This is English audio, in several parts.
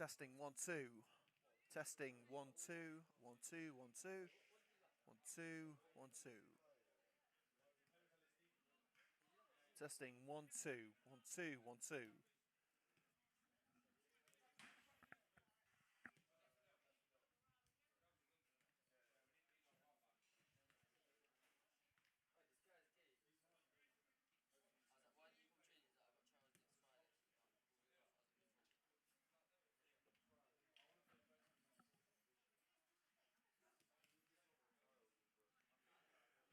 Testing 1 2. Testing 1 2 1 2 1 2 1 2 1 2. Testing 1 2 1 2 1 2.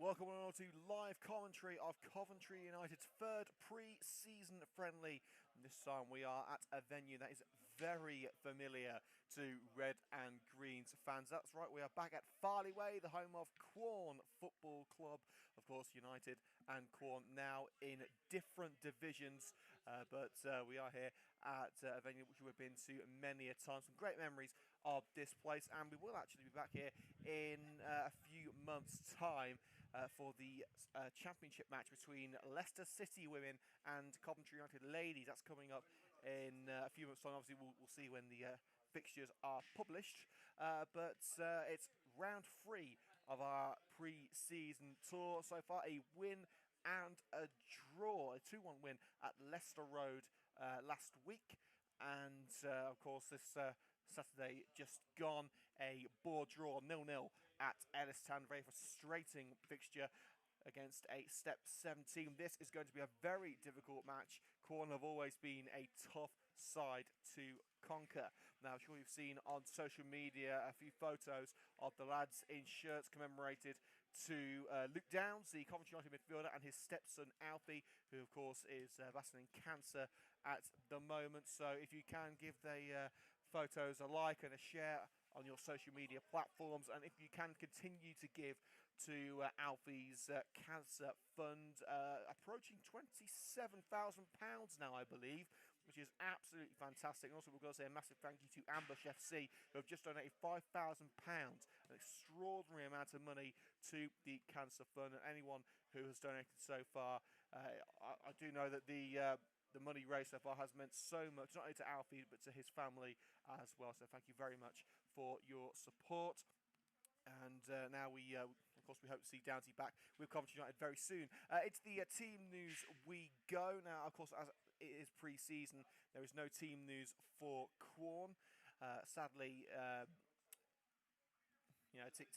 Welcome on to live commentary of Coventry United's third pre-season friendly. And this time we are at a venue that is very familiar to red and greens fans. That's right, we are back at Farley Way, the home of Quorn Football Club. Of course, United and Quorn now in different divisions, but we are here at a venue which we've been to many a time. Some great memories of this place, and we will actually be back here in a few months' time for the championship match between Leicester City women and Coventry United ladies. That's coming up in a few months' time. Obviously, we'll see when the fixtures are published, but it's round 3 of our pre-season tour so far. A win and a draw, a 2-1 win at Leicester Road last week, and of course this Saturday just gone, a board draw 0-0 at Ellistown. Very frustrating fixture against a Step 7 team. This is going to be a very difficult match. Quorn have always been a tough side to conquer. Now, I'm sure you've seen on social media a few photos of the lads in shirts commemorated to Luke Downs, the Coventry United midfielder, and his stepson Alfie, who of course is battling cancer at the moment. So if you can give the photos a like and a share on your social media platforms, and if you can continue to give to Alfie's cancer fund, approaching £27,000 now, I believe, which is absolutely fantastic. And also, we've got to say a massive thank you to Ambush FC, who have just donated £5,000, an extraordinary amount of money to the cancer fund. And anyone who has donated so far, I do know that the money raised so far has meant so much, not only to Alfie, but to his family as well. So thank you very much for your support. And now we, of course, we hope to see Downsy back with Coventry United very soon. It's the team news we go. Now, of course, as it is pre-season, there is no team news for Quorn. Sadly,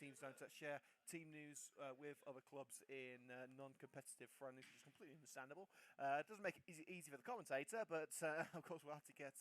teams don't share team news with other clubs in non-competitive friendlies, which is completely understandable. It doesn't make it easy for the commentator, but of course we'll have to get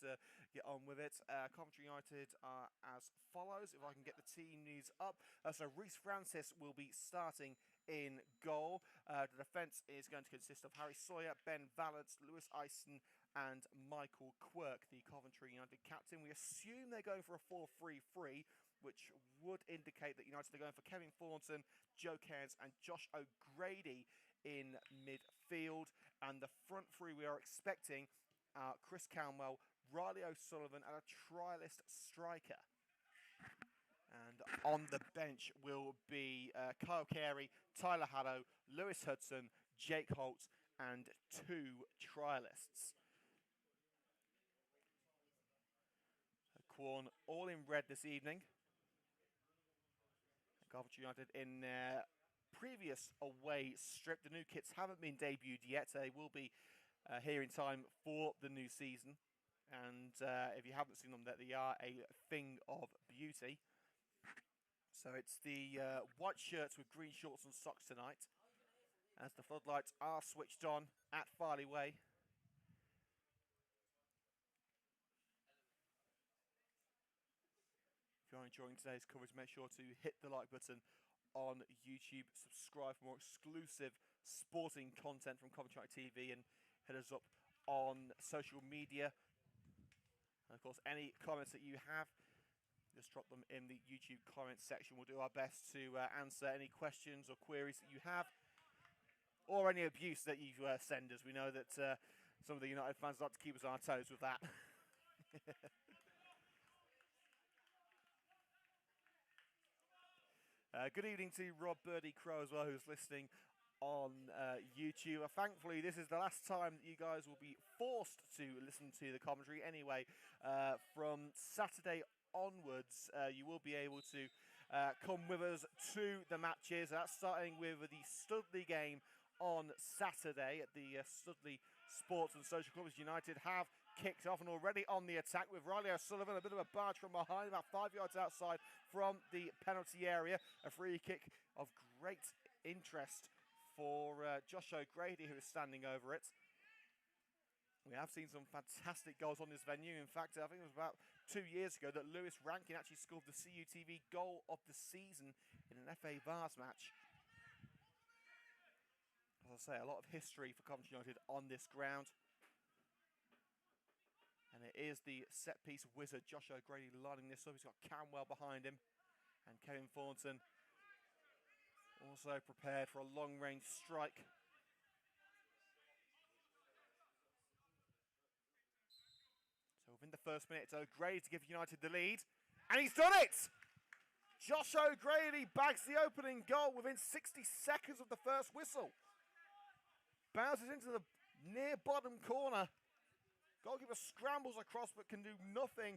on with it. Coventry United are as follows. If I can get the team news up. So Reece Francis will be starting in goal. The defence is going to consist of Harry Sawyer, Ben Valance, Lewis Eisen, and Michael Quirk, the Coventry United captain. We assume they're going for a 4-3-3, which would indicate that United are going for Kevin Thornton, Joe Cairns, and Josh O'Grady in midfield. And the front three we are expecting are Chris Calmwell, Riley O'Sullivan, and a trialist striker. And on the bench will be Kyle Carey, Tyler Haddow, Lewis Hudson, Jake Holt, and 2 trialists. Quorn all in red this evening. Coventry United in their previous away strip. The new kits haven't been debuted yet. They will be here in time for the new season. And if you haven't seen them, they are a thing of beauty. So it's the white shirts with green shorts and socks tonight, as the floodlights are switched on at Farley Way. If you're enjoying today's coverage, make sure to hit the like button on YouTube, subscribe for more exclusive sporting content from Coventry United TV, and hit us up on social media. And of course, any comments that you have, just drop them in the YouTube comments section. We'll do our best to answer any questions or queries that you have, or any abuse that you send us. We know that some of the United fans like to keep us on our toes with that. Good evening to Rob Birdie Crow as well, who's listening on YouTube. Thankfully, this is the last time that you guys will be forced to listen to the commentary. Anyway, from Saturday onwards, you will be able to come with us to the matches. That's starting with the Studley game on Saturday at the Studley Sports and Social Clubs. United have kicked off and already on the attack with Riley O'Sullivan, a bit of a barge from behind, about 5 yards outside from the penalty area. A free kick of great interest for Josh O'Grady, who is standing over it. We have seen some fantastic goals on this venue. In fact, I think it was about 2 years ago that Lewis Rankin actually scored the CUTV goal of the season in an FA Vars match. As I say, a lot of history for Coventry United on this ground. And it is the set-piece wizard, Josh O'Grady, lining this up. He's got Camwell behind him. And Kevin Thornton also prepared for a long-range strike. So within the first minute, it's O'Grady to give United the lead. And he's done it! Josh O'Grady bags the opening goal within 60 seconds of the first whistle. Bounces into the near bottom corner. Goalkeeper scrambles across but can do nothing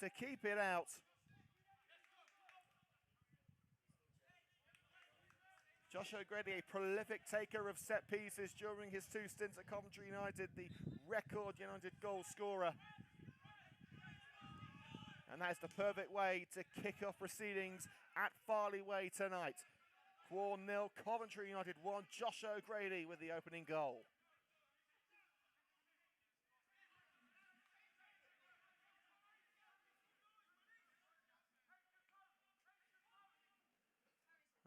to keep it out. Josh O'Grady, a prolific taker of set pieces during his 2 stints at Coventry United, the record United goal scorer. And that is the perfect way to kick off proceedings at Farley Way tonight. Quorn 0, Coventry United 1, Josh O'Grady with the opening goal.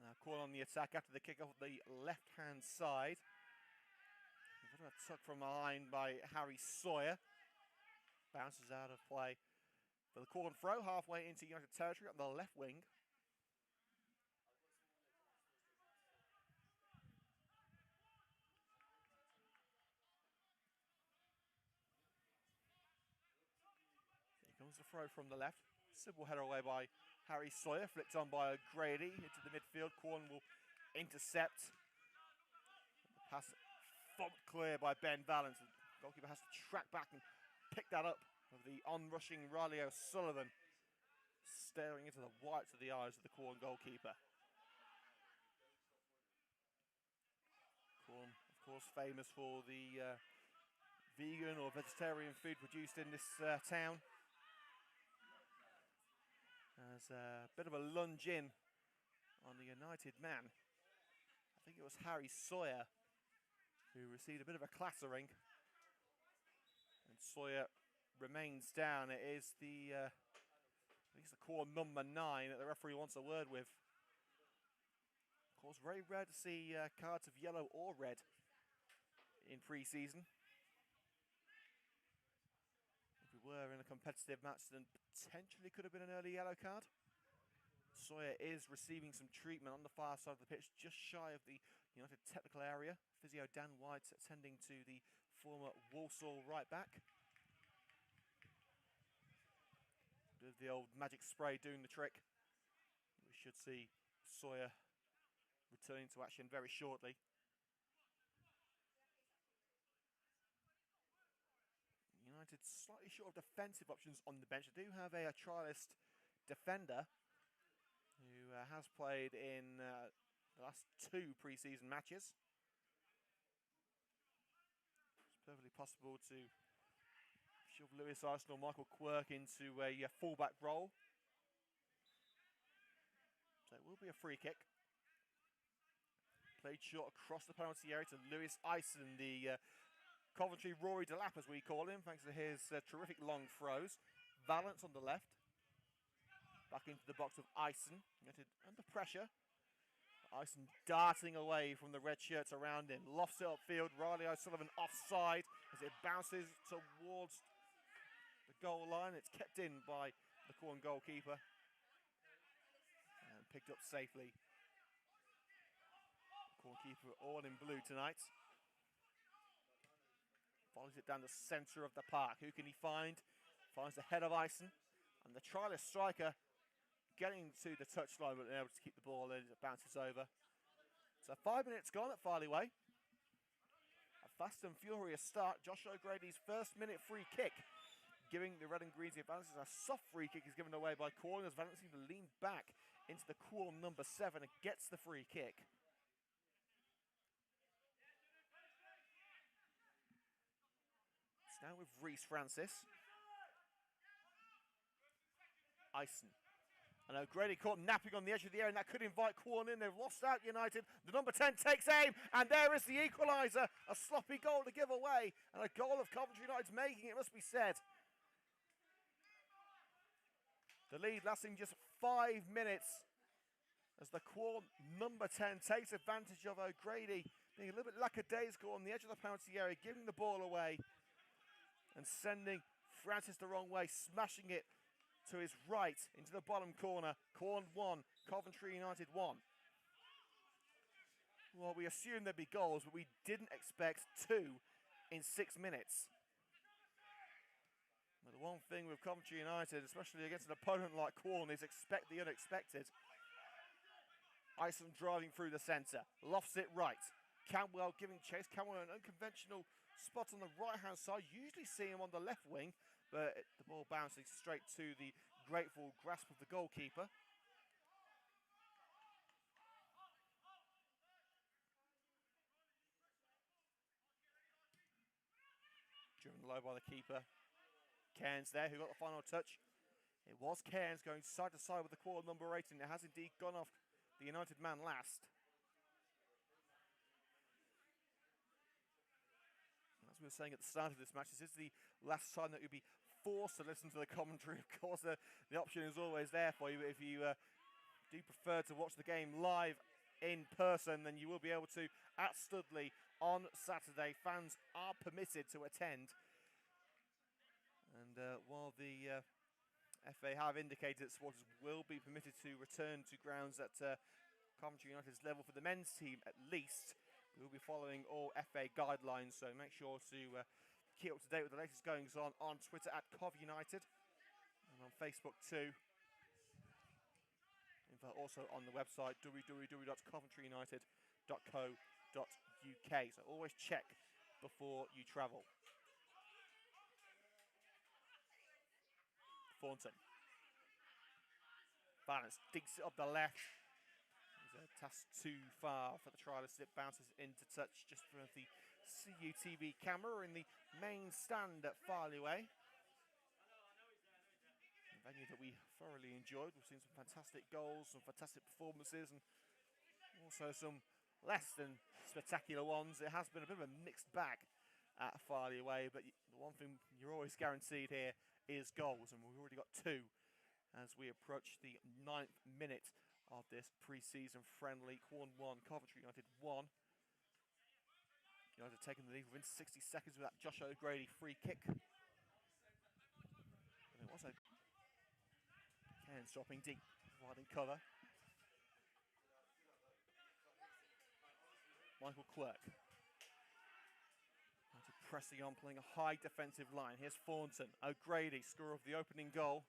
Now Quorn on the attack after the kick off the left-hand side. A bit of a tuck from behind by Harry Sawyer. Bounces out of play for the Quorn throw, halfway into United territory on the left wing. Here comes the throw from the left. Simple header away by Harry Sawyer, flicked on by O'Grady into the midfield. Quorn will intercept. The pass thumped clear by Ben Valens. The goalkeeper has to track back and pick that up with the onrushing Riley O'Sullivan staring into the whites of the eyes of the Quorn goalkeeper. Quorn, of course, famous for the vegan or vegetarian food produced in this town. As a bit of a lunge in on the United man. I think it was Harry Sawyer who received a bit of a clattering. And Sawyer remains down. It is the, I think it's the Quorn number 9 that the referee wants a word with. Of course, very rare to see cards of yellow or red in pre-season. If we were in a competitive match, then potentially could have been an early yellow card. Sawyer is receiving some treatment on the far side of the pitch, just shy of the United technical area. Physio Dan White attending to the former Walsall right back. With the old magic spray doing the trick. We should see Sawyer returning to action very shortly. United slightly short of defensive options on the bench. They do have a trialist defender who has played in the last 2 pre-season matches. It's perfectly possible to shove Lewis Arsenal Michael Quirk into a fullback role. So it will be a free kick. Played short across the penalty area to Lewis Ison, the Coventry Rory Delap, as we call him, thanks to his terrific long throws. Valence on the left. Back into the box of Ison. United under pressure. Ison darting away from the red shirts around him. Lofts it upfield. Riley O'Sullivan offside as it bounces towards the goal line. It's kept in by the Quorn goalkeeper. And picked up safely. The Quorn keeper all in blue tonight. Follows it down the centre of the park. Who can he find? Finds the head of Ison. And the trialist striker getting to the touchline but able to keep the ball in as it bounces over So 5 minutes gone at Farley Way. A fast and furious start. Josh O'Grady's first-minute free kick, giving the red and greens the advantage. A soft free kick is given away by Quorn as Valence seems to lean back into the Quorn number 7 and gets the free kick. It's now with Reese Francis. Ison. And O'Grady caught napping on the edge of the area, and that could invite Quorn in. They've lost out United. The number 10 takes aim, and there is the equaliser. A sloppy goal to give away, and a goal of Coventry United's making, it must be said. The lead lasting just 5 minutes as the Quorn number 10 takes advantage of O'Grady being a little bit lackadaisical on the edge of the penalty area, giving the ball away and sending Francis the wrong way, smashing it to his right into the bottom corner. Quorn 1, Coventry United 1. Well, we assumed there'd be goals, but we didn't expect 2 in 6 minutes. But the one thing with Coventry United, especially against an opponent like Quorn, is expect the unexpected. Ison driving through the centre, lofts it right. Camwell giving chase. Camwell an unconventional spot on the right-hand side. Usually see him on the left wing, but the ball bouncing straight to the grateful grasp of the goalkeeper. Driven low by the keeper. Cairns there, who got the final touch. It was Cairns going side to side with the Quorn number 8, and it has indeed gone off the United man last. As we were saying at the start of this match, this is the last time that you'll be forced to listen to the commentary. Of course, the option is always there for you. If you do prefer to watch the game live in person, then you will be able to at Studley on Saturday. Fans are permitted to attend. And while the FA have indicated that supporters will be permitted to return to grounds at Coventry United's level for the men's team at least, we'll be following all FA guidelines, so make sure to keep up to date with the latest goings on Twitter at Cov United and on Facebook too. In fact, also on the website www.coventryunited.co.uk. So always check before you travel. Thornton. Balance, digs it up the left. There's a task too far for the trialist. It bounces into touch just from the CUTV camera in the main stand at Farley Way. A venue that we thoroughly enjoyed. We've seen some fantastic goals, some fantastic performances, and also some less than spectacular ones. It has been a bit of a mixed bag at Farley Way, but the one thing you're always guaranteed here is goals, and we've already got 2 as we approach the 9th minute of this pre-season friendly. Quorn 1, Coventry United 1. United taking the lead within 60 seconds with that Josh O'Grady free kick. And it was a Cairns dropping deep, providing cover. Michael Quirk. Pressing on, playing a high defensive line. Here's Thornton. O'Grady, scorer of the opening goal.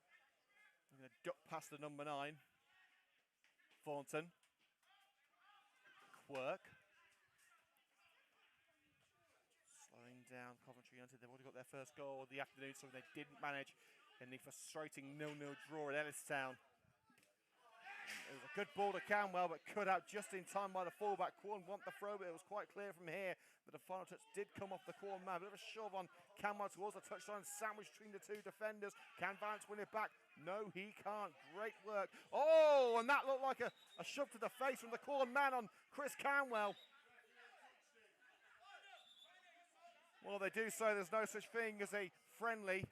I'm going to duck past the number 9. Thornton. Quirk. Slowing down Coventry United. They've already got their first goal of the afternoon, so they didn't manage in the frustrating 0-0 draw at Ellistown. It was a good ball to Camwell, but cut out just in time by the fullback. Quorn want the throw, but it was quite clear from here that the final touch did come off the Quorn man. A bit of a shove on Camwell towards the touchline, sandwiched between the 2 defenders. Can Valence win it back? No, he can't. Great work. Oh, and that looked like a shove to the face from the Quorn man on Chris Camwell. Well, they do say there's no such thing as a friendly.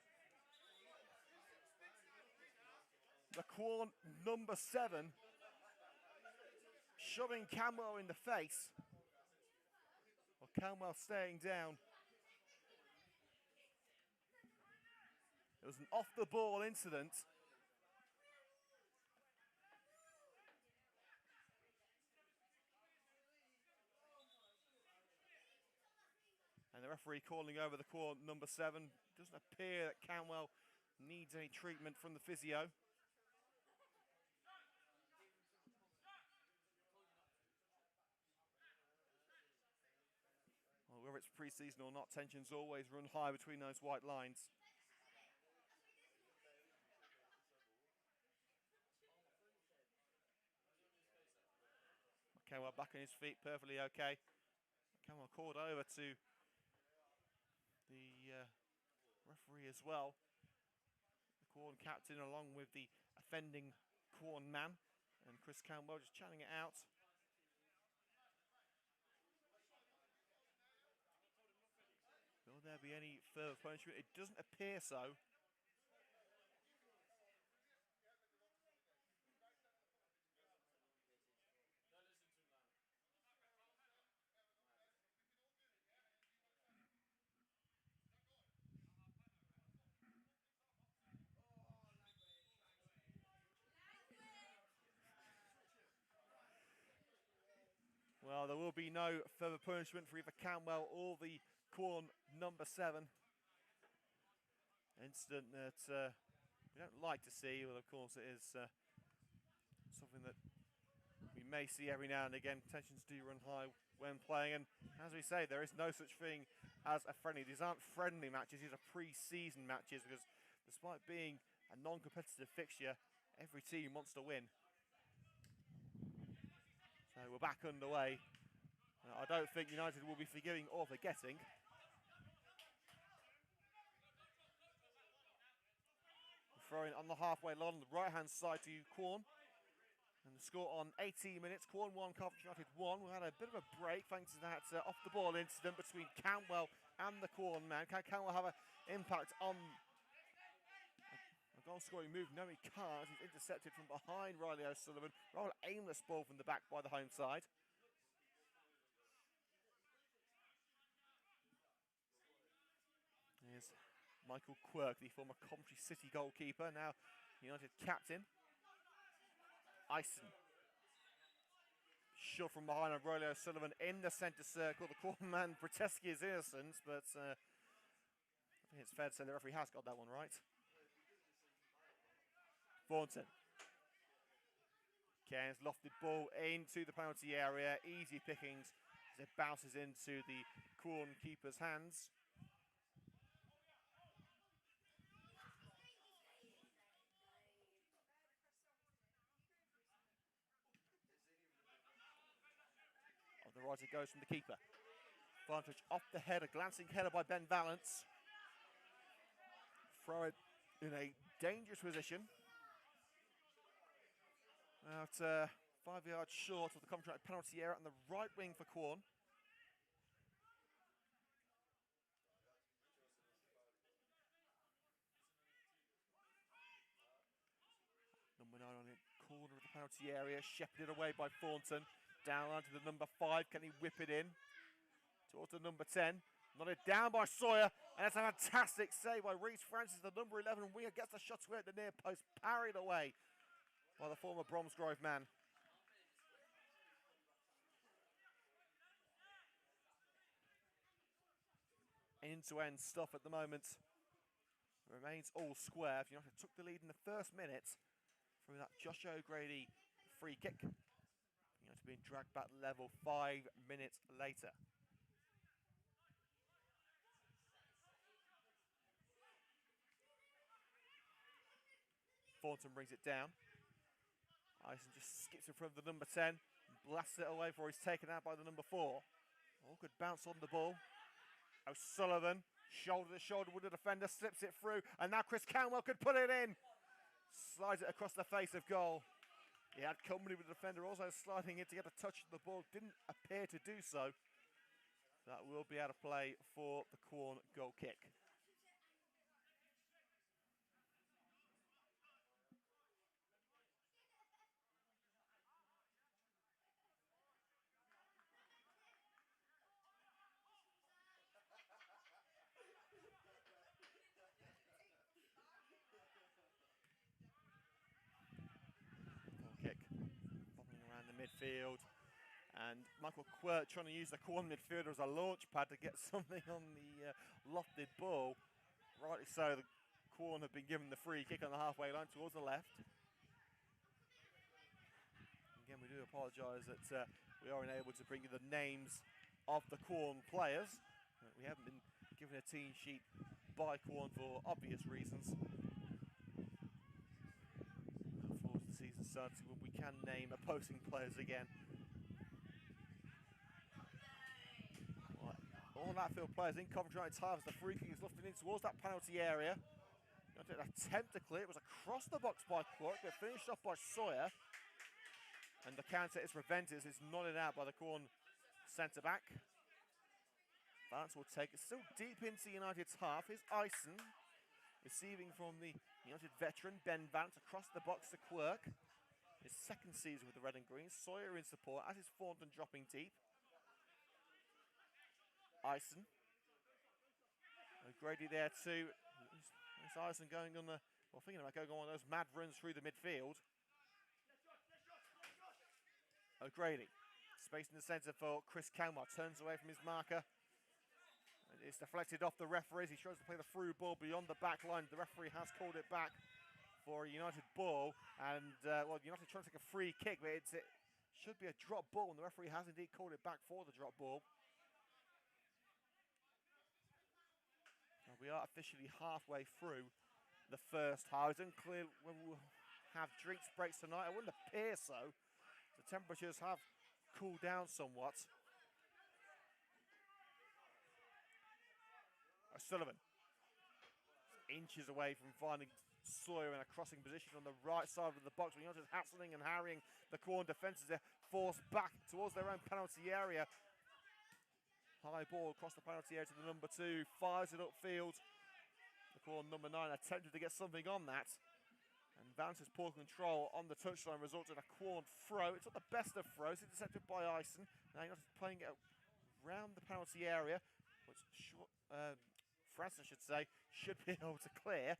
The Quorn number 7 shoving Camwell in the face. Well, Camwell staying down. It was an off-the-ball incident. And the referee calling over the Quorn number 7. Doesn't appear that Camwell needs any treatment from the physio. it's pre-season or not, tensions always run high between those white lines. Kenwell back on his feet, perfectly okay. Kenwell called over to the referee as well. The Quorn captain along with the offending Quorn man, and Chris Campbell just chatting it out. Will there be any further punishment? It doesn't appear so. Well, there will be no further punishment for either Camwell or the Quorn number 7. Incident that we don't like to see, but of course it is something that we may see every now and again. Tensions do run high when playing, and as we say, there is no such thing as a friendly. These aren't friendly matches, these are pre-season matches, because despite being a non-competitive fixture, every team wants to win. So we're back underway. I don't think United will be forgiving or forgetting. Throwing on the halfway line on the right-hand side to Quorn. And the score on 18 minutes, Quorn 1, Coventry United 1. We had a bit of a break thanks to that off-the-ball incident between Cantwell and the Quorn man. Can Cantwell have an impact on a goal-scoring move? No, he can't. He's intercepted from behind Riley O'Sullivan. Rather aimless ball from the back by the home side. Here's Michael Quirk, the former Coventry City goalkeeper, now United captain. Ison. Shot from behind on Riley O'Sullivan in the centre circle. The Quorn man protests his innocence, but I think it's fair to say the referee has got that one right. Thornton. Cairns lofted ball into the penalty area. Easy pickings as it bounces into the Quorn keeper's hands. On the right it goes from the keeper. Vantage off the header, glancing header by Ben Vallance. Throw it in a dangerous position. About 5 yards short of the Coventry penalty area on the right wing for Quorn. Number 9 on the corner of the penalty area, shepherded away by Thornton. Down onto the number 5, can he whip it in? Towards the number 10, nodded down by Sawyer, and that's a fantastic save by Reece Francis, the number 11 winger, gets the shot away at the near post, parried away by the former Bromsgrove man. End-to-end stuff at the moment. It remains all square. United took the lead in the first minute through that Josh O'Grady free kick. United being dragged back level 5 minutes later. Thornton brings it down. Ison just skips in front of the number 10, blasts it away before he's taken out by the number 4. All good bounce on the ball. O'Sullivan, shoulder to shoulder with the defender, slips it through, and now Chris Canwell could put it in. Slides it across the face of goal. He had company with the defender, also sliding in to get a touch of the ball, didn't appear to do so. That will be out of play for the Quorn goal kick. Kick, bobbling around the midfield, and Michael Quirk trying to use the Quorn midfielder as a launch pad to get something on the lofted ball. Rightly so, the Quorn have been given the free kick on the halfway line towards the left. Again, we do apologise that we are unable to bring you the names of the Quorn players. We haven't been given a team sheet by Quorn for obvious reasons. Before the season starts, we can name opposing players again. All Hatfield players in Coventry United's half as the free kick is lifted in towards that penalty area. United attempt to clear. It was across the box by Clark, but finished off by Sawyer. And the counter is prevented as it's nodded out by the Quorn centre-back. Valance will take it still deep into United's half. Here's Ison receiving from the United veteran Ben Valance across the box to Quirk. His second season with the red and green. Sawyer in support, as is Thornton dropping deep. Ison. O'Grady there too. It's Ison going on the, well, thinking about going on those mad runs through the midfield. O'Grady. Space in the centre for Chris Kalmar. Turns away from his marker. And it's deflected off the referees. He tries to play the through ball beyond the back line. The referee has called it back for a United ball. And, well, United trying to take a free kick, but it should be a drop ball. And the referee has indeed called it back for the drop ball. Now we are officially halfway through the first half. It's unclear whether we'll have drinks breaks tonight. It wouldn't appear so. The temperatures have cooled down somewhat. O'Sullivan, inches away from finding Sawyer in a crossing position on the right side of the box. We're just hassling and harrying the Quorn defences. They're forced back towards their own penalty area. High ball across the penalty area to the number 2. Fires it upfield. The Quorn number 9 attempted to get something on that. And Valance's poor control on the touchline resulted in a Quorn throw. It's not the best of throws. It's intercepted by Ison. Now you're playing it around the penalty area, which Francis, I should say, should be able to clear.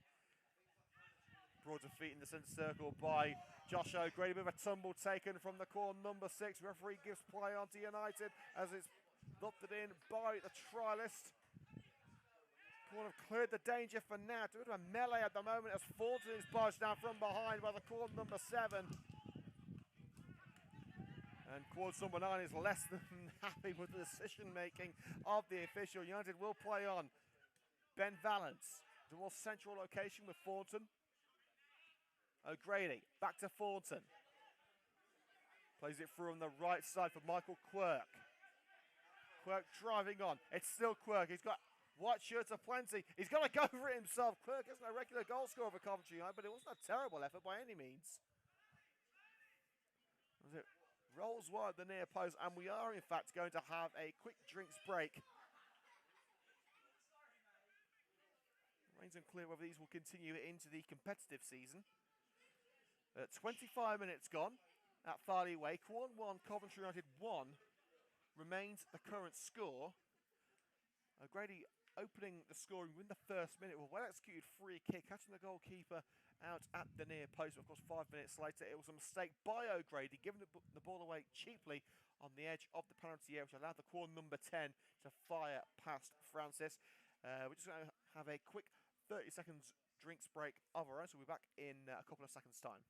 Brought to feet in the centre circle by Josh O'Grady. Bit of a tumble taken from the Quorn number 6. Referee gives play on to United as it's lofted in by the trialist. Quorn have cleared the danger for now. A bit of a melee at the moment as Thornton is barged down from behind by the Quorn number 7. And Quorn number 9 is less than happy with the decision making of the official. United will play on. Ben Valance, the more central location with Thornton. O'Grady, back to Thornton. Plays it through on the right side for Michael Quirk. Quirk driving on. It's still Quirk. He's got white shirts aplenty. He's got to go for it himself. Quirk isn't a regular goal scorer for Coventry United, but it wasn't a terrible effort by any means. It rolls wide the near post, and we are in fact going to have a quick drinks break. Remains unclear whether these will continue into the competitive season. 25 minutes gone at Farley Way. Quorn 1, Coventry United 1 remains the current score. O'Grady opening the scoring within the first minute with a well-executed free kick, catching the goalkeeper out at the near post. Of course, 5 minutes later, it was a mistake by O'Grady, giving the ball away cheaply on the edge of the penalty area, which allowed the Quorn number 10 to fire past Francis. We're just going to have a quick 30 seconds drinks break of our own, so we'll be back in a couple of seconds' time.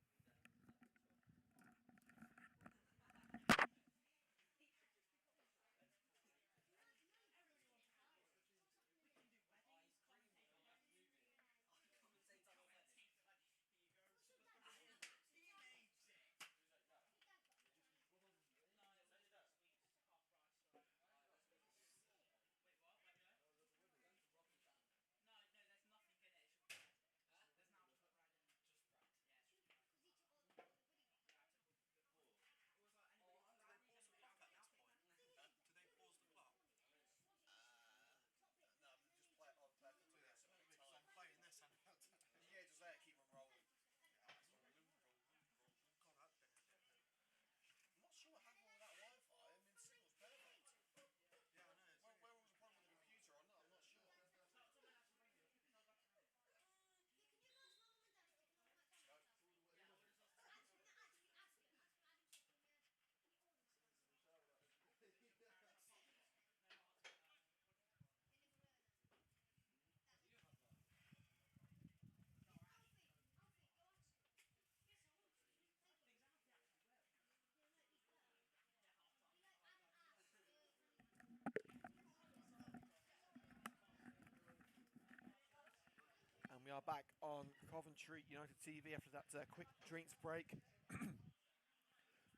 are back on Coventry United TV after that quick drinks break.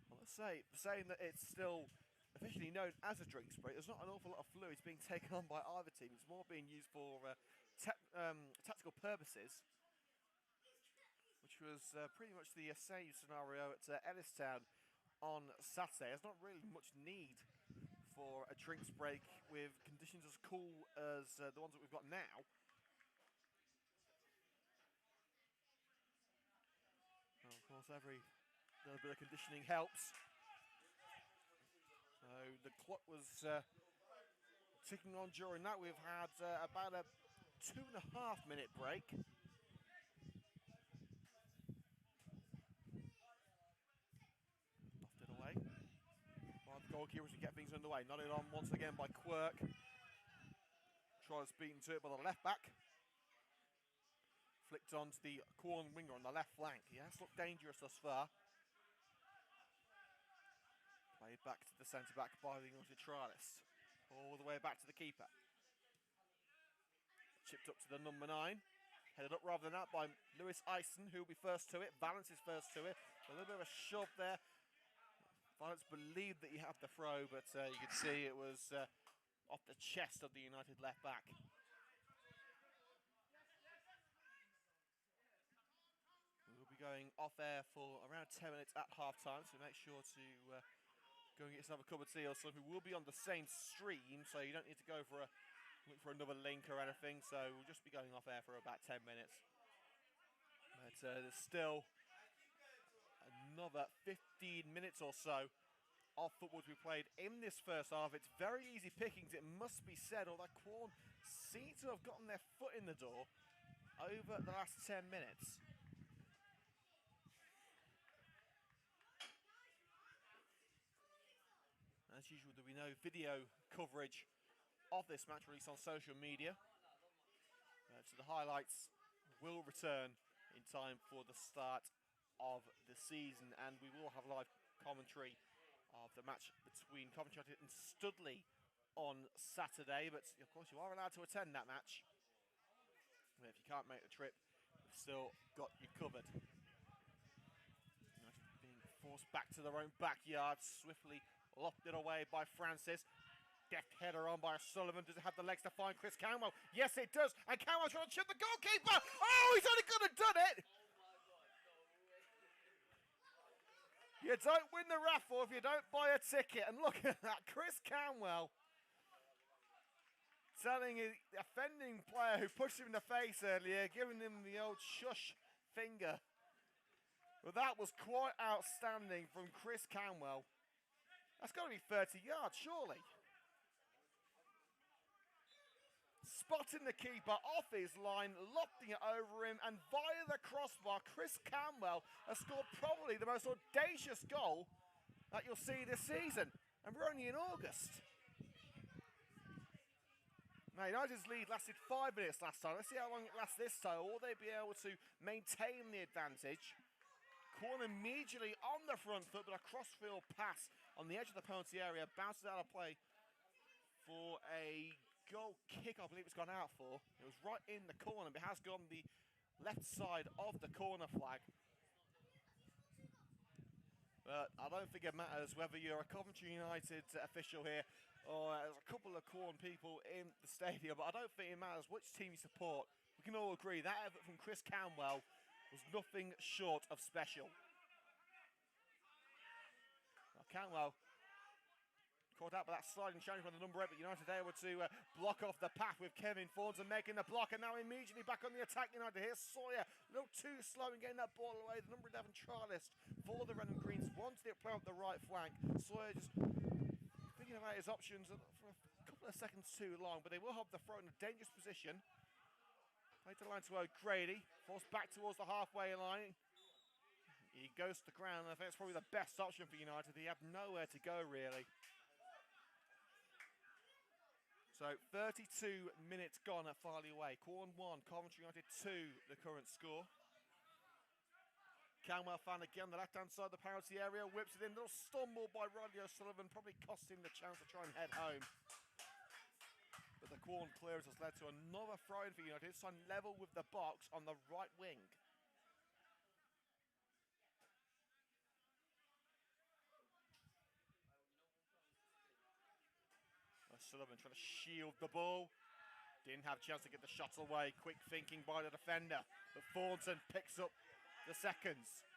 Well, let's say, saying that it's still officially known as a drinks break, there's not an awful lot of fluids being taken on by either team. It's more being used for tactical purposes, which was pretty much the same scenario at Ellistown on Saturday. There's not really much need for a drinks break with conditions as cool as the ones that we've got now. Well, of course, every little bit of conditioning helps. So the clock was ticking on during that. We've had about a 2.5 minute break. Lofted away by the goalkeepers to get things underway. Nodded on once again by Quirk. Tries beaten to it by the left back. Flicked on to the Quorn winger on the left flank. He has looked dangerous thus far. Played back to the centre back by the United trialist. All the way back to the keeper. Chipped up to the number 9. Headed up rather than out by Lewis Eisen, who will be first to it. Valence is first to it. A little bit of a shove there. Valence believed that he had the throw, but you could see it was off the chest of the United left back. We'll be going off air for around 10 minutes at half time, so make sure to go and get yourself a cup of tea or something. We'll be on the same stream, so you don't need to go for look for another link or anything. So we'll just be going off air for about 10 minutes. But there's still another 15 minutes or so of football to be played in this first half. It's very easy pickings, it must be said, although Quorn seem to have gotten their foot in the door over the last 10 minutes. As usual, there'll be no video coverage of this match released on social media. So the highlights will return in time for the start of the season, and we will have live commentary of the match between Coventry United and Studley on Saturday. But of course, you are allowed to attend that match. And if you can't make the trip, we've still got you covered. United being forced back to their own backyard, swiftly lofted away by Francis. Deft header on by Sullivan. Does it have the legs to find Chris Camwell? Yes, it does. And Camwell trying to chip the goalkeeper. Oh, he's only going to done it. You don't win the raffle if you don't buy a ticket. And look at that, Chris Camwell telling his offending player who pushed him in the face earlier, giving him the old shush finger. Well, that was quite outstanding from Chris Camwell. That's got to be 30 yards, surely. Spotting the keeper off his line, lofting it over him, and via the crossbar, Chris Camwell has scored probably the most audacious goal that you'll see this season. And we're only in August. Now, United's lead lasted 5 minutes last time. Let's see how long it lasts this time. Will they be able to maintain the advantage? Quorn immediately on the front foot, but a crossfield pass on the edge of the penalty area bounces out of play for a goal kick, I believe it's gone out for. It was right in the corner, but it has gone the left side of the corner flag. But I don't think it matters whether you're a Coventry United official here or there's a couple of Quorn people in the stadium, but I don't think it matters which team you support. We can all agree that effort from Chris Camwell was nothing short of special. Now, Camwell caught out by that sliding challenge from the number 8, but United able to block off the path with Kevin Thornton making the block, and now immediately back on the attack. United. Here's Sawyer, a little too slow in getting that ball away. The number 11 trialist for the Red and Greens wanted it play up the right flank. Sawyer just thinking about his options for a couple of seconds too long, but they will have the throw in a dangerous position. Play to the line to O'Grady, forced back towards the halfway line. He goes to the ground, and I think it's probably the best option for United. He had nowhere to go, really. So 32 minutes gone at Farley Way. Quorn 1, Coventry United 2, the current score. Camwell found again the left-hand side of the penalty area, whips it in. Little stumble by Rodney O'Sullivan, probably cost him the chance to try and head home. But the Quorn clearance has led to another throw-in for United, this time level with the box on the right wing. Sullivan trying to shield the ball. Didn't have a chance to get the shot away. Quick thinking by the defender. But Thornton picks up the seconds.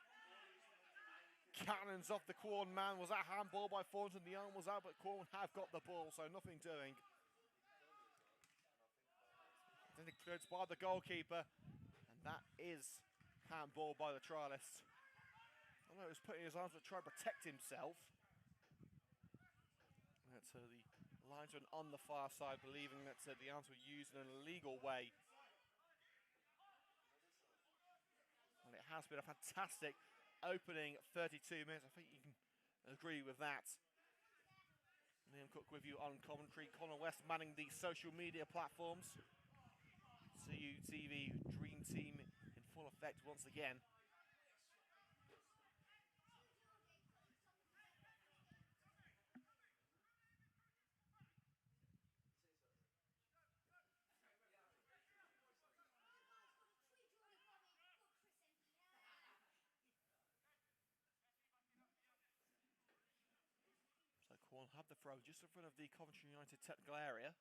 Cannons off the Quorn man. Was that handball by Thornton? The arm was out, but Quorn have got the ball, so nothing doing. Then it cleared by the goalkeeper. And that is handball by the trialist. I don't know, he was putting his arms to try to protect himself. That's the linesman on the far side believing that the arms were used in an illegal way. And it has been a fantastic opening 32 minutes. I think you can agree with that. Liam Cook with you on commentary. Connor West manning the social media platforms. CUTV Dream Team in full effect once again. So Quorn have the throw just in front of the Coventry United technical area.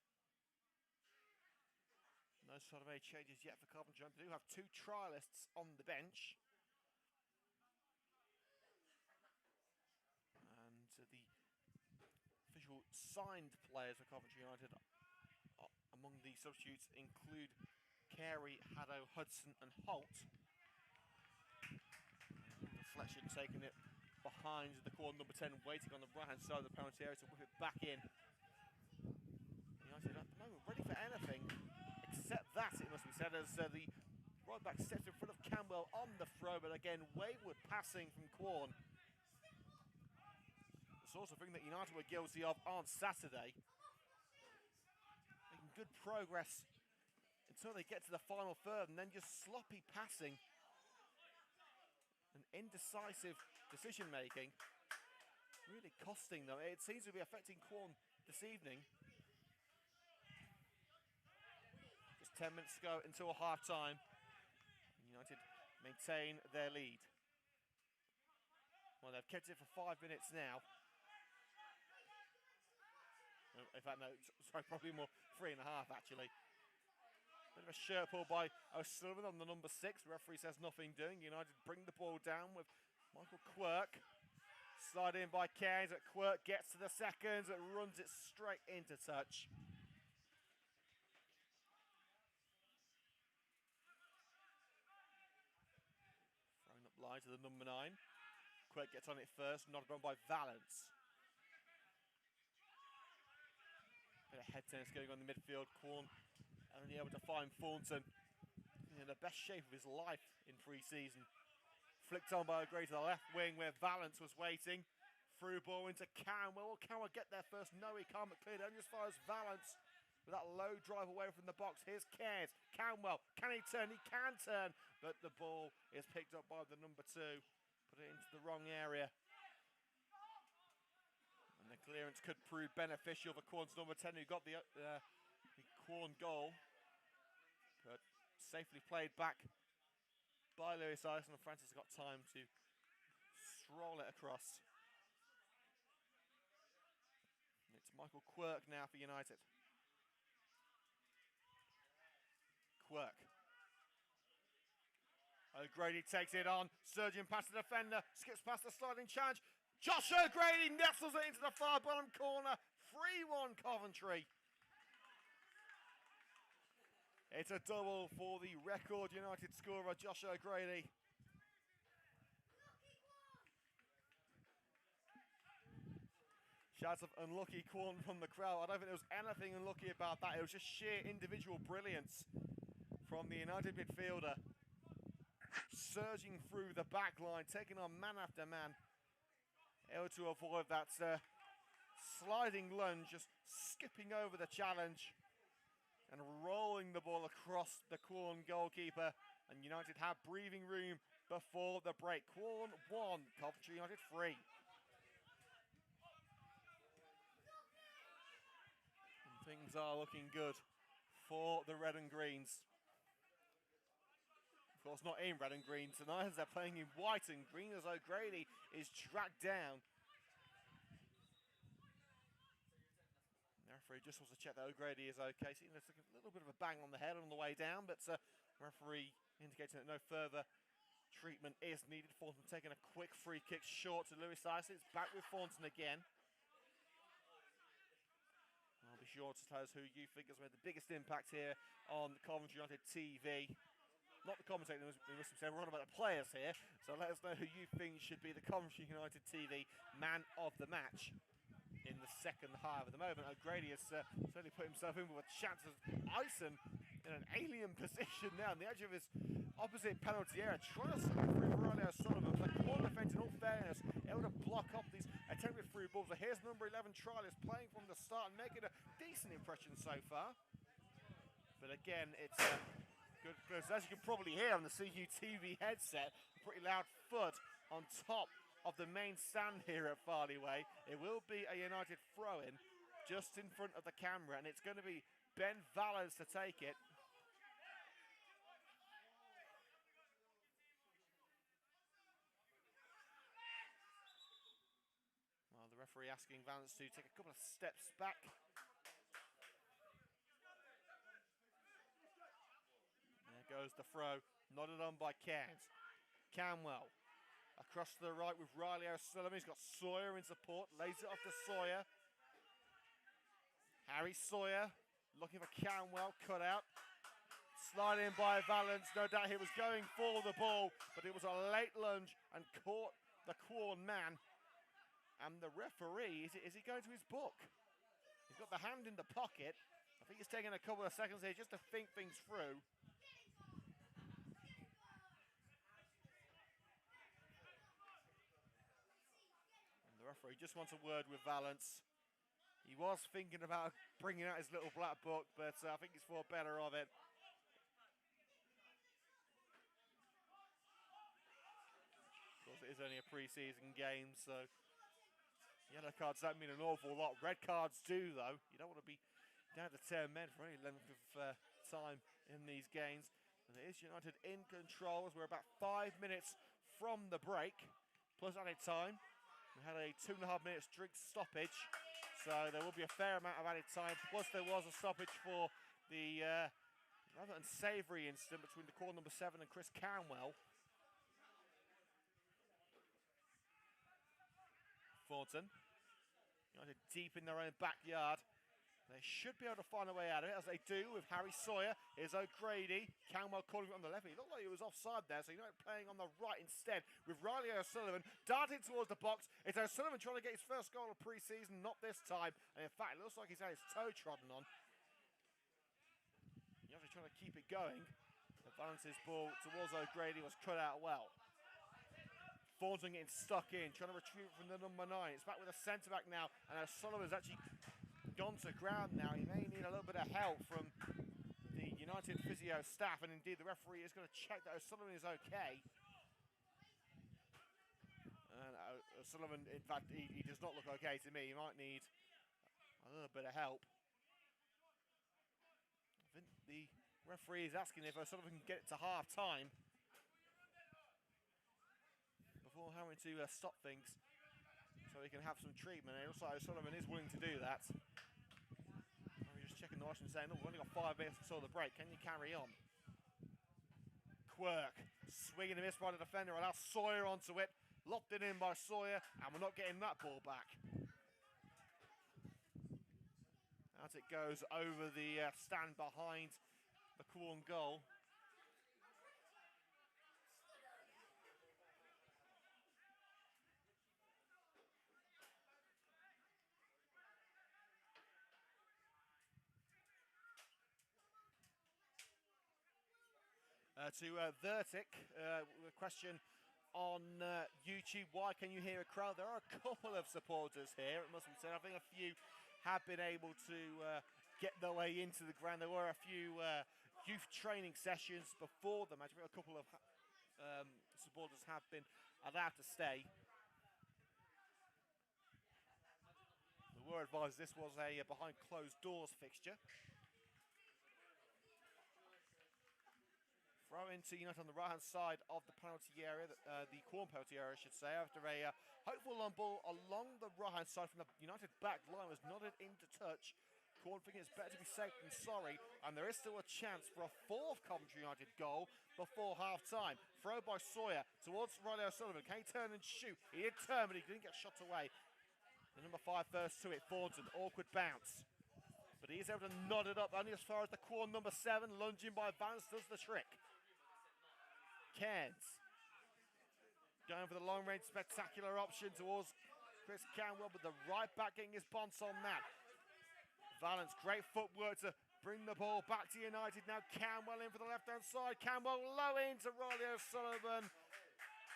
No sort of any changes yet for Coventry. They do have two trialists on the bench. And the official signed players for Coventry United among the substitutes include Carey, Haddo, Hudson and Holt. Deflection taking it behind the Quorn number 10, waiting on the right-hand side of the penalty area to whip it back in. United at the moment ready for anything, except that, it must be said, as the right back steps in front of Campbell on the throw, but again, wayward passing from Quorn. The sort of thing that United were guilty of on Saturday. Making good progress until they get to the final third, and then just sloppy passing and indecisive decision-making, really costing them. It seems to be affecting Quorn this evening. Just 10 minutes to go until half-time. United maintain their lead. Well, they've kept it for 5 minutes now. In fact, no, sorry, probably more, 3.5 actually. Bit of a shirt pull by O'Sullivan on the number 6. The referee says nothing doing. United bring the ball down with Michael Quirk. Slide in by Cairns. Quirk gets to the seconds. It runs it straight into touch. Thrown up line to the number 9. Quirk gets on it first. Nodded on by Valence. Bit of head tennis going on in the midfield. Quorn only able to find Thornton in the best shape of his life in pre-season. Flicked on by O'Grady to the left wing where Valence was waiting. Through ball into Canwell. Will Canwell get there first? No, he can't, but cleared only as far as Valence with that low drive away from the box. Here's Cairns. Canwell, can he turn? He can turn, but the ball is picked up by the number 2. Put it into the wrong area. And the clearance could prove beneficial for Quorn's number 10, who got the Quorn goal. But safely played back by Lewis Ison, and Francis got time to stroll it across. And it's Michael Quirk now for United. Quirk. O'Grady takes it on, surging past the defender, skips past the sliding challenge. Josh O'Grady nestles it into the far bottom corner. 3-1 Coventry. It's a double for the record United scorer, Josh O'Grady. Shouts of unlucky Quorn from the crowd. I don't think there was anything unlucky about that. It was just sheer individual brilliance from the United midfielder. Surging through the back line, taking on man after man. Able to avoid that sliding lunge, just skipping over the challenge and rolling the ball across the Quorn goalkeeper. And United have breathing room before the break. Quorn 1, Coventry United 3. And things are looking good for the red and greens. Of course, not in red and green tonight, as they're playing in white and green, as O'Grady is dragged down. The referee just wants to check that O'Grady is okay. See, there's a little bit of a bang on the head on the way down, but referee indicating that no further treatment is needed. Thornton taking a quick free kick short to Lewis Ice. It's back with Thornton again. I'll be sure to tell us who you think has made the biggest impact here on Coventry United TV. Not the commentator, we must say, we're on about the players here. So let us know who you think should be the Coventry United TV man of the match in the second half. At the moment, O'Grady has certainly put himself in with a chance of Ison in an alien position now on the edge of his opposite penalty area, trying to slip through Farley Sullivan. The corner defence, in all fairness, able to block off these attempted through balls. So here's number 11 Trialist playing from the start and making a decent impression so far. But again, it's good, because as you can probably hear on the CUTV headset, a pretty loud thud on top of the main stand here at Farley Way. It will be a United throw-in just in front of the camera, and it's going to be Ben Valens to take it. Well, the referee asking Valens to take a couple of steps back. Goes the throw, nodded on by Cairns. Camwell across to the right with Riley O'Sullivan. He's got Sawyer in support, lays it off to Sawyer. Harry Sawyer looking for Camwell, cut out. Sliding in by Valens, no doubt he was going for the ball, but it was a late lunge and caught the Quorn man. And the referee, is he going to his book? He's got the hand in the pocket. I think he's taking a couple of seconds here just to think things through. The referee just wants a word with Valens. He was thinking about bringing out his little black book, but I think he's thought better of it. Of course, it is only a pre-season game, so yellow cards don't mean an awful lot. Red cards do, though. You don't want to be down to 10 men for any length of time in these games. And it is United in control as we're about 5 minutes from the break, plus added time. We had a 2.5 minutes drink stoppage, so there will be a fair amount of added time. Plus there was a stoppage for the rather unsavoury incident between the Quorn number 7 and Chris Camwell. Thornton, United deep in their own backyard. They should be able to find a way out of it, as they do with Harry Sawyer. Here's O'Grady. Camwell calling it on the left. He looked like he was offside there, so United playing on the right instead with Riley O'Sullivan darting towards the box. It's O'Sullivan trying to get his first goal of pre-season, not this time. And in fact, it looks like he's had his toe trodden on. United trying to keep it going. The Valence's ball towards O'Grady was cut out well. Thornton getting stuck in, trying to retrieve it from the number 9. It's back with a centre-back now, and O'Sullivan's actually gone to ground now. He may need a little bit of help from the United physio staff, and indeed the referee is going to check that O'Sullivan is okay. And O'Sullivan, in fact, he does not look okay to me. He might need a little bit of help. I think the referee is asking if O'Sullivan can get it to half-time before having to stop things so he can have some treatment. And it looks like O'Sullivan is willing to do that. I'm just checking the watch and saying, look, we've only got 5 minutes until the break. Can you carry on? Quirk, swinging and miss by the defender, allows Sawyer onto it. Locked it in by Sawyer, and we're not getting that ball back. As it goes over the stand behind the Quorn goal. To Vertic, a question on YouTube, why can you hear a crowd? There are a couple of supporters here, it must be said. I think a few have been able to get their way into the ground. There were a few youth training sessions before the match. I think a couple of supporters have been allowed to stay. We were advised this was a behind closed doors fixture. coming to United on the right-hand side of the penalty area, the Quorn penalty area, I should say, after a hopeful long ball along the right-hand side from the United back line was nodded into touch. Quorn thinking it's better to be safe than sorry, and there is still a chance for a fourth Coventry United goal before half-time. Throw by Sawyer towards Riley O'Sullivan. Can he turn and shoot? He did turn, but he didn't get shot away. The number 5 first to it, Thornton, awkward bounce. But he is able to nod it up only as far as the Quorn number 7, lunging by Vance does the trick. Cairns going for the long-range spectacular option towards Chris Canwell, but the right back getting his bonds on that. Valance, great footwork to bring the ball back to United. Now Canwell in for the left-hand side. Canwell low into Riley O'Sullivan.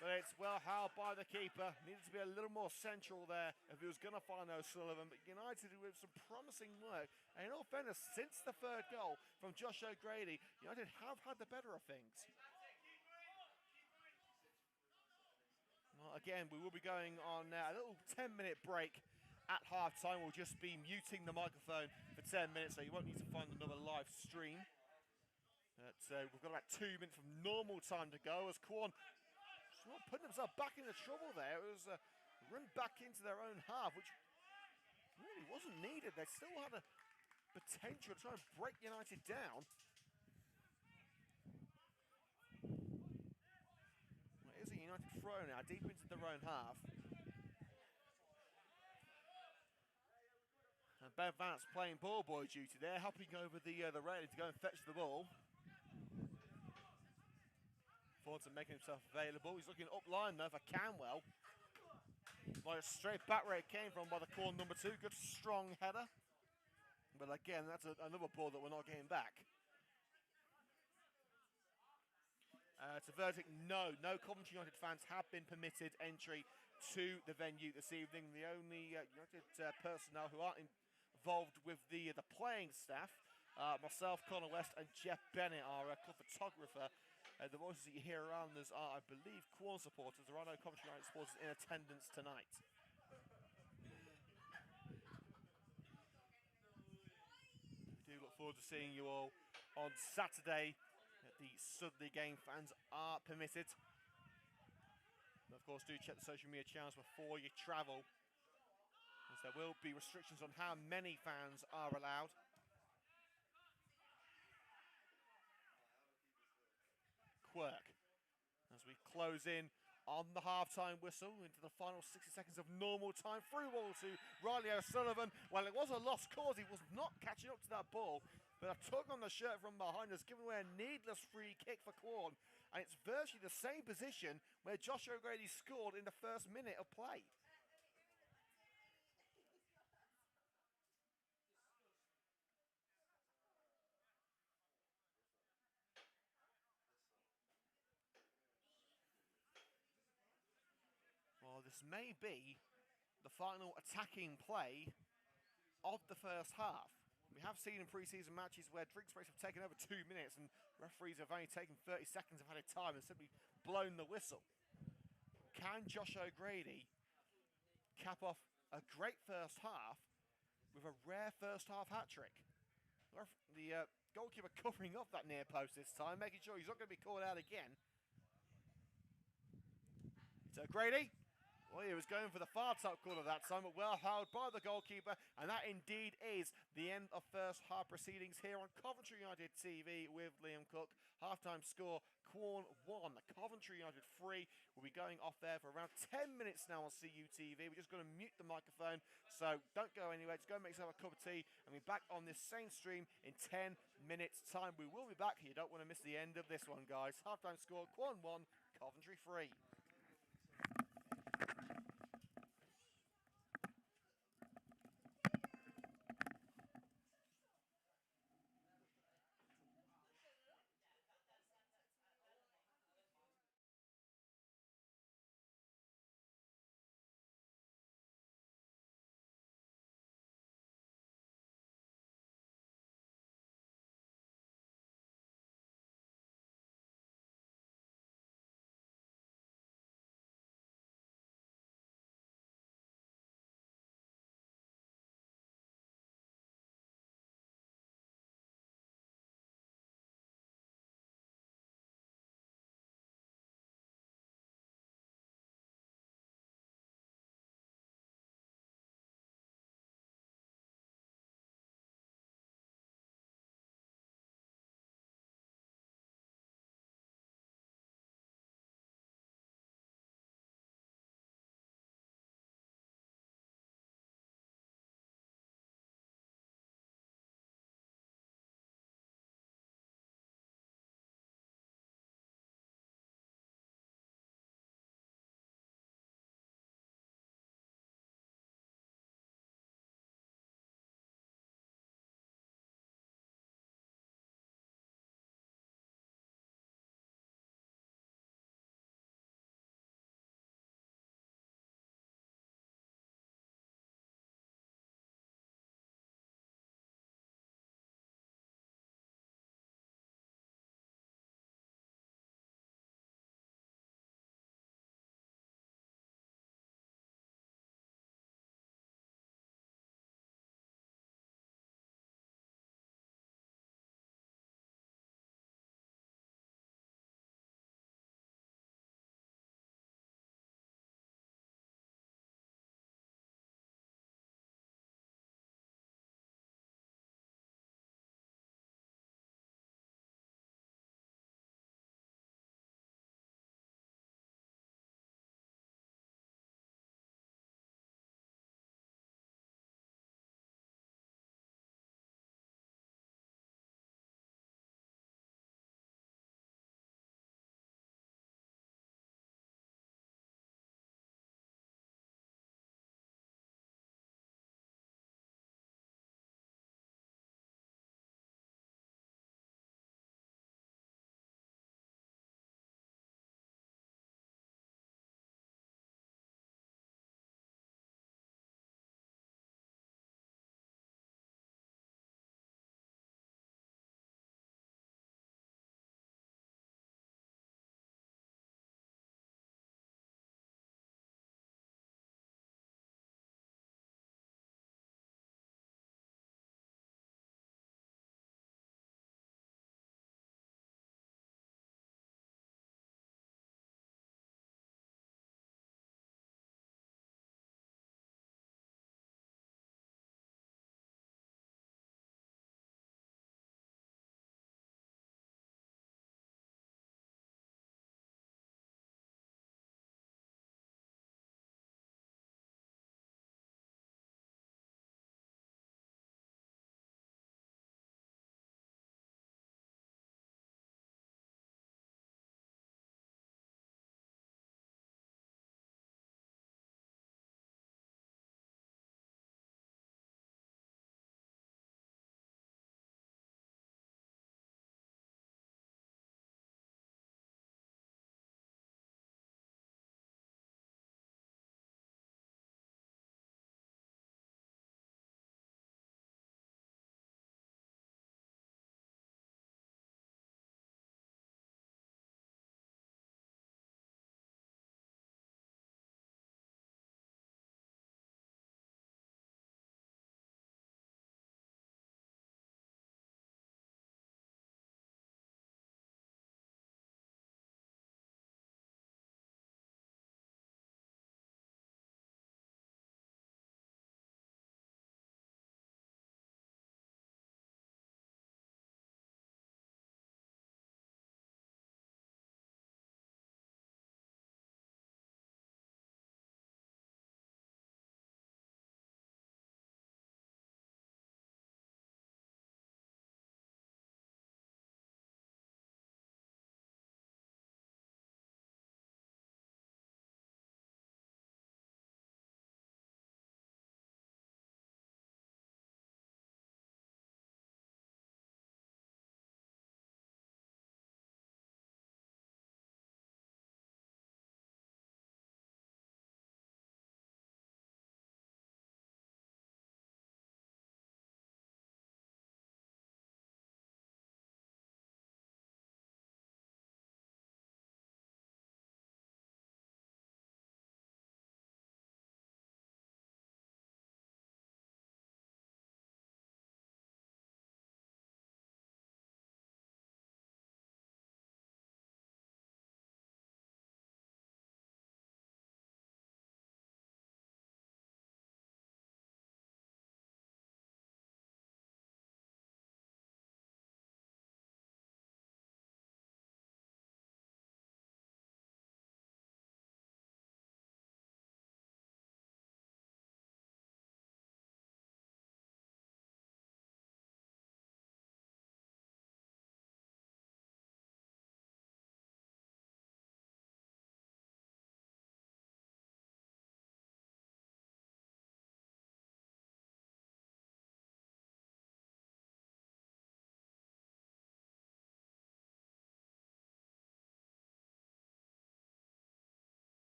But it's well held by the keeper. Needed to be a little more central there if he was going to find O'Sullivan. But United with some promising work. And in all fairness, since the third goal from Josh O'Grady, United have had the better of things. Well, again, we will be going on a little 10-minute break at half-time. We'll just be muting the microphone for 10 minutes, so you won't need to find another live stream. But we've got about 2 minutes of normal time to go as Quorn putting themselves back into trouble there. It was run back into their own half, which really wasn't needed. They still had a potential to try and break United down. Well, it is a United throw now, deep into their own half. And Ben Vance playing ball boy duty there, hopping over the railing to go and fetch the ball. Thornton making himself available. He's looking up line though for Canwell. Like straight back where it came from by the Quorn number 2. Good strong header. But again, that's another ball that we're not getting back. It's a verdict, no. No Coventry United fans have been permitted entry to the venue this evening. The only United personnel who aren't involved with the playing staff, myself, Connor West and Jeff Bennett, our club photographer. The voices that you hear around us are, I believe, Quorn supporters. There are no Coventry United supporters in attendance tonight. We do look forward to seeing you all on Saturday. The Sudley game fans are permitted. And of course, do check the social media channels before you travel, as there will be restrictions on how many fans are allowed. Quirk, as we close in on the half-time whistle into the final 60 seconds of normal time. Through ball to Riley O'Sullivan. Well, it was a lost cause. He was not catching up to that ball, but a tug on the shirt from behind has given away a needless free kick for Quorn. And it's virtually the same position where Josh O'Grady scored in the first minute of play. Well, this may be the final attacking play of the first half. We have seen in pre-season matches where drink breaks have taken over 2 minutes and referees have only taken 30 seconds of added time and simply blown the whistle. Can Josh O'Grady cap off a great first half with a rare first half hat-trick? The goalkeeper covering up that near post this time, making sure he's not going to be called out again. It's O'Grady. Well, he was going for the far top corner that time, but well held by the goalkeeper, and that indeed is the end of first half proceedings here on Coventry United TV with Liam Cook. Half-time score, Quorn 1, Coventry United 3. We'll be going off there for around 10 minutes now on CUTV. We're just going to mute the microphone, so don't go anywhere. Just go and make yourself a cup of tea, and we'll be back on this same stream in 10 minutes' time. We will be back. You don't want to miss the end of this one, guys. Half-time score, Quorn 1, Coventry 3.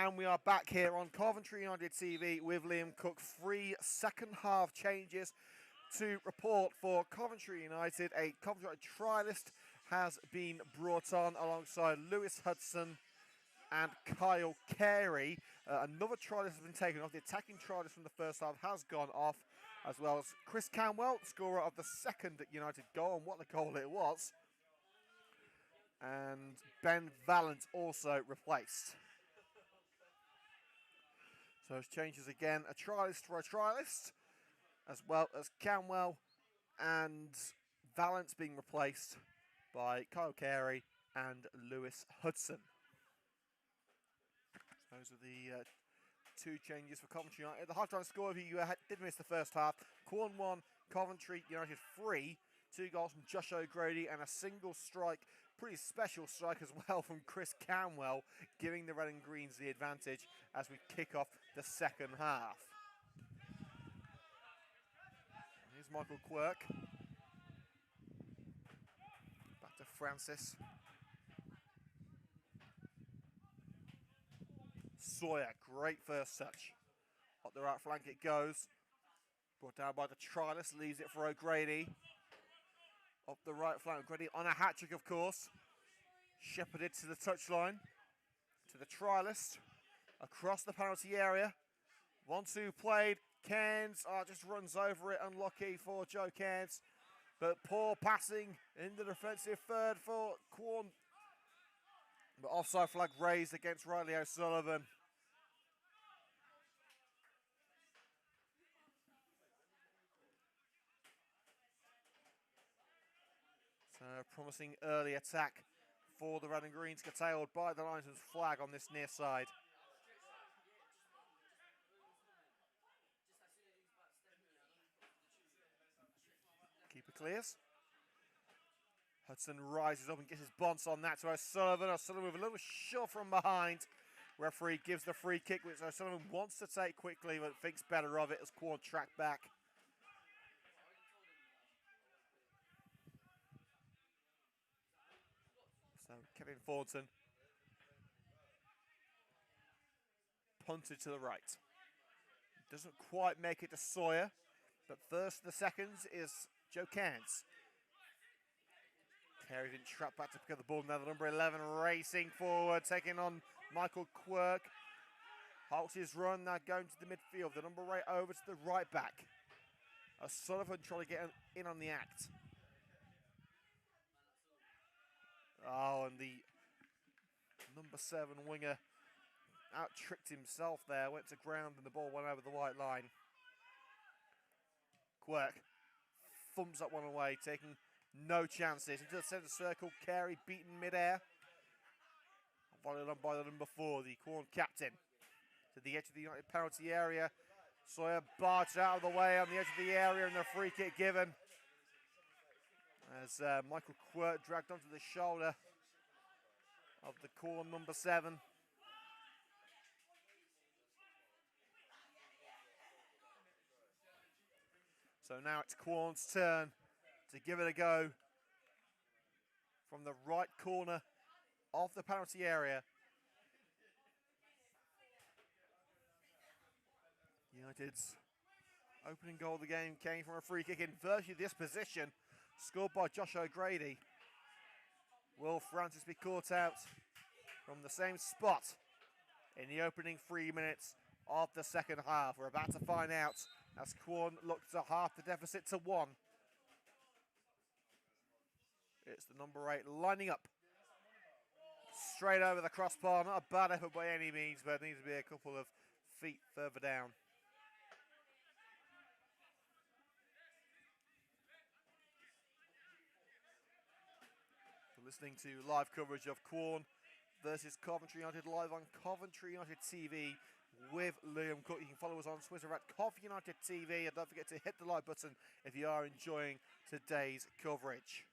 And we are back here on Coventry United TV with Liam Cook. 3 second half changes to report for Coventry United. A Coventry United trialist has been brought on alongside Lewis Hudson and Kyle Carey. Another trialist has been taken off. The attacking trialist from the first half has gone off, as well as Chris Camwell, scorer of the second United goal, and what a goal it was. And Ben Valent also replaced. So it's changes again, a trialist for a trialist, as well as Camwell and Valence being replaced by Kyle Carey and Lewis Hudson. Those are the 2 changes for Coventry United. The half-time score, if you did miss the first half, Quorn 1, Coventry United 3. 2 goals from Josh O'Grady and a single strike, pretty special strike as well from Chris Camwell, giving the Red and Greens the advantage as we kick off the second half. Here's Michael Quirk. Back to Francis. Sawyer, great first touch. Up the right flank it goes. Brought down by the trialist, leaves it for O'Grady. Up the right flank, O'Grady on a hat-trick, of course. Shepherded to the touchline. To the trialist. Across the penalty area. 1-2 played. Cairns just runs over it. Unlucky for Joe Cairns. But poor passing in the defensive third for Quorn. But offside flag raised against Riley O'Sullivan. So a promising early attack for the Red and Greens, curtailed by the linesman's flag on this near side. Keeper clears. Hudson rises up and gets his bounce on that to O'Sullivan. O'Sullivan with a little shove from behind. Referee gives the free kick, which O'Sullivan wants to take quickly, but thinks better of it as Quorn track back. So Kevin Thornton punted to the right. Doesn't quite make it to Sawyer, but first of the seconds is Joe Cairns. Carey didn't trap back to pick up the ball. Now the number 11 racing forward, taking on Michael Quirk. Halts his run, now going to the midfield. The number 8 over to the right back. O'Sullivan trying to get in on the act. Oh, and the number 7 winger out-tricked himself there. Went to ground and the ball went over the white line. Quirk thumbs that one away, taking no chances. Into the centre circle, Carey beaten mid-air. Volleyed on by the number 4, the Quorn captain. To the edge of the United penalty area. Sawyer barged out of the way on the edge of the area and the free kick given. As Michael Quirk dragged onto the shoulder of the Quorn number 7. So now it's Quorn's turn to give it a go from the right corner of the penalty area. United's opening goal of the game came from a free kick in virtually this position, scored by Josh O'Grady. Will Francis be caught out from the same spot in the opening 3 minutes of the second half? We're about to find out as Quorn looks to half the deficit to 1. It's the number 8 lining up. Straight over the crossbar. Not a bad effort by any means, but it needs to be a couple of feet further down. Listening to live coverage of Quorn versus Coventry United live on Coventry United TV with Liam Cook. You can follow us on Twitter at Cov United TV, and don't forget to hit the like button if you are enjoying today's coverage.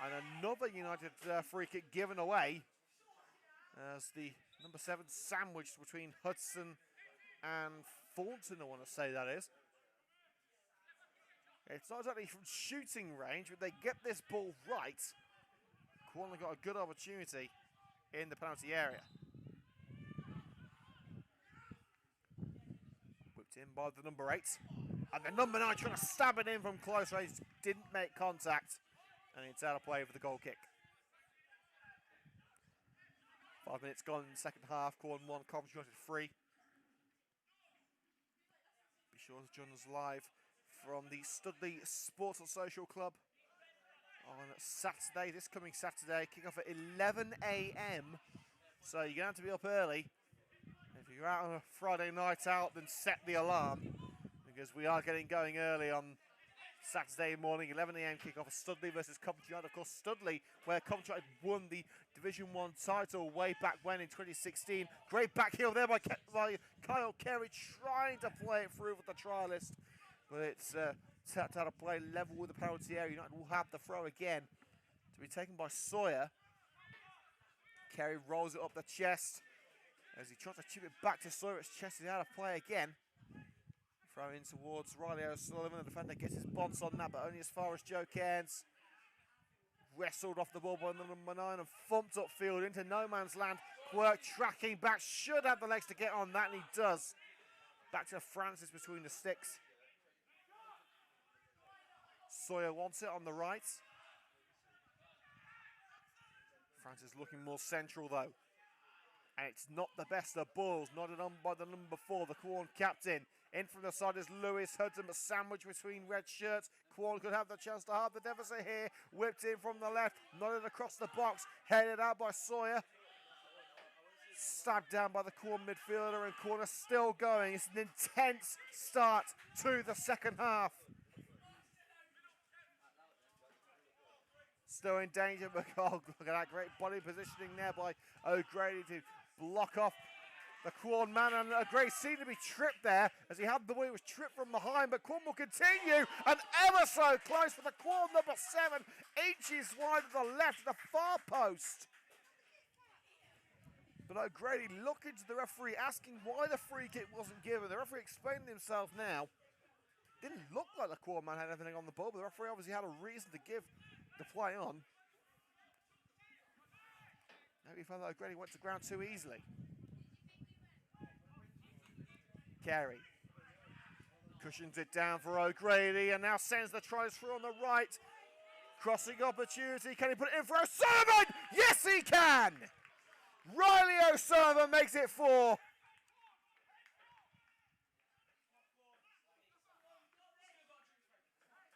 And another United free kick given away as the number 7 sandwiched between Hudson and Thornton, I want to say that is. It's not exactly from shooting range, but they get this ball right. Quorn got a good opportunity in the penalty area. Whipped in by the number 8. And the number 9 trying to stab it in from close range. Didn't make contact. And it's out of play for the goal kick. 5 minutes gone in the second half. Quorn 1, Coventry United 3. Be sure to join us live from the Studley Sports and Social Club on Saturday, this coming Saturday. Kick off at 11 AM. So you're going to have to be up early. If you're out on a Friday night out, then set the alarm, because we are getting going early on Saturday morning, 11 AM kick-off of Studley versus Coventry United. Of course, Studley, where Coventry United won the Division 1 title way back when in 2016. Great back heel there by Kyle Carey, trying to play it through with the trialist. But it's tapped out of play, level with the penalty area. United will have the throw again to be taken by Sawyer. Carey rolls it up the chest as he tries to chip it back to Sawyer. His chest is out of play again. Throw in towards Riley O'Sullivan. The defender gets his bonds on that, but only as far as Joe Cairns. Wrestled off the ball by number 9 and thumped upfield into no man's land. Quirk tracking back, should have the legs to get on that, and he does. Back to Francis between the sticks. Sawyer wants it on the right. Francis looking more central though. And it's not the best of balls, nodded on by the number 4, the Quorn captain. In from the side is Lewis Hudson, but sandwiched between red shirts. Quorn could have the chance to halve the deficit here. Whipped in from the left, nodded across the box, headed out by Sawyer. Stabbed down by the Quorn midfielder, and Quorn is still going. It's an intense start to the second half. Still in danger, but oh, look at that great body positioning there by O'Grady to block off the Quorn man, and O'Grady seemed to be tripped there as he had the way he was tripped from behind, but Quorn will continue, and ever so close for the Quorn number 7, inches wide to the left of the far post. But O'Grady looking to the referee, asking why the free kick wasn't given. The referee explaining himself now. Didn't look like the Quorn man had anything on the ball, but the referee obviously had a reason to give the play on. Maybe he felt that O'Grady went to ground too easily. Carey cushions it down for O'Grady and now sends the tries through on the right. Crossing opportunity. Can he put it in for O'Sullivan? Yes, he can! Riley O'Sullivan makes it 4.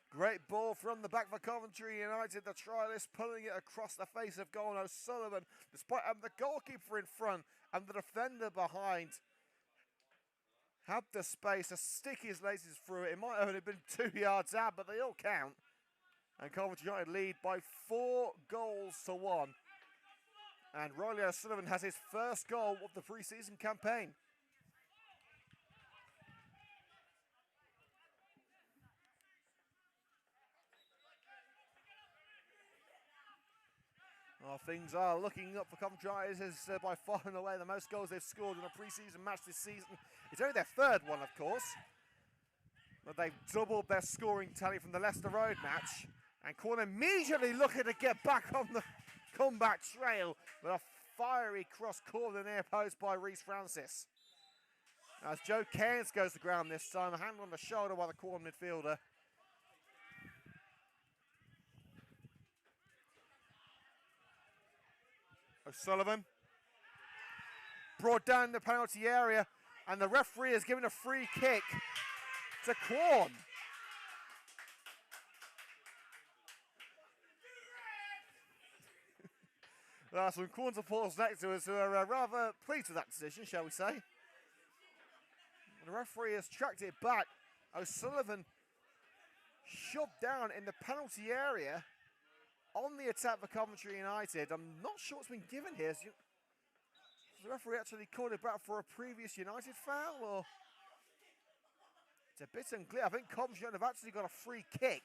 Great ball from the back for Coventry United. The trialist pulling it across the face of goal. O'Sullivan, despite having the goalkeeper in front and the defender behind, had the space to stick his laces through it. It might have only been 2 yards out, but they all count. And Coventry United lead by 4 goals to 1. And Riley O'Sullivan has his first goal of the pre-season campaign. Well, things are looking up for Coventry United as by far and away the most goals they've scored in a pre-season match this season. It's only their 3rd one, of course. But they've doubled their scoring tally from the Leicester Road match. And Quorn immediately looking to get back on the comeback trail with a fiery cross caught in the near post by Reece Francis. As Joe Cairns goes to ground this time, a hand on the shoulder by the Quorn midfielder. O'Sullivan brought down the penalty area, and the referee has given a free kick to Quorn. There are some Quorn supporters next to us who are rather pleased with that decision, shall we say. The referee has tracked it back. O'Sullivan shoved down in the penalty area on the attack for Coventry United. I'm not sure what's been given here. Has the referee actually called it back for a previous United foul, or? It's a bit unclear. I think Coventry United have actually got a free kick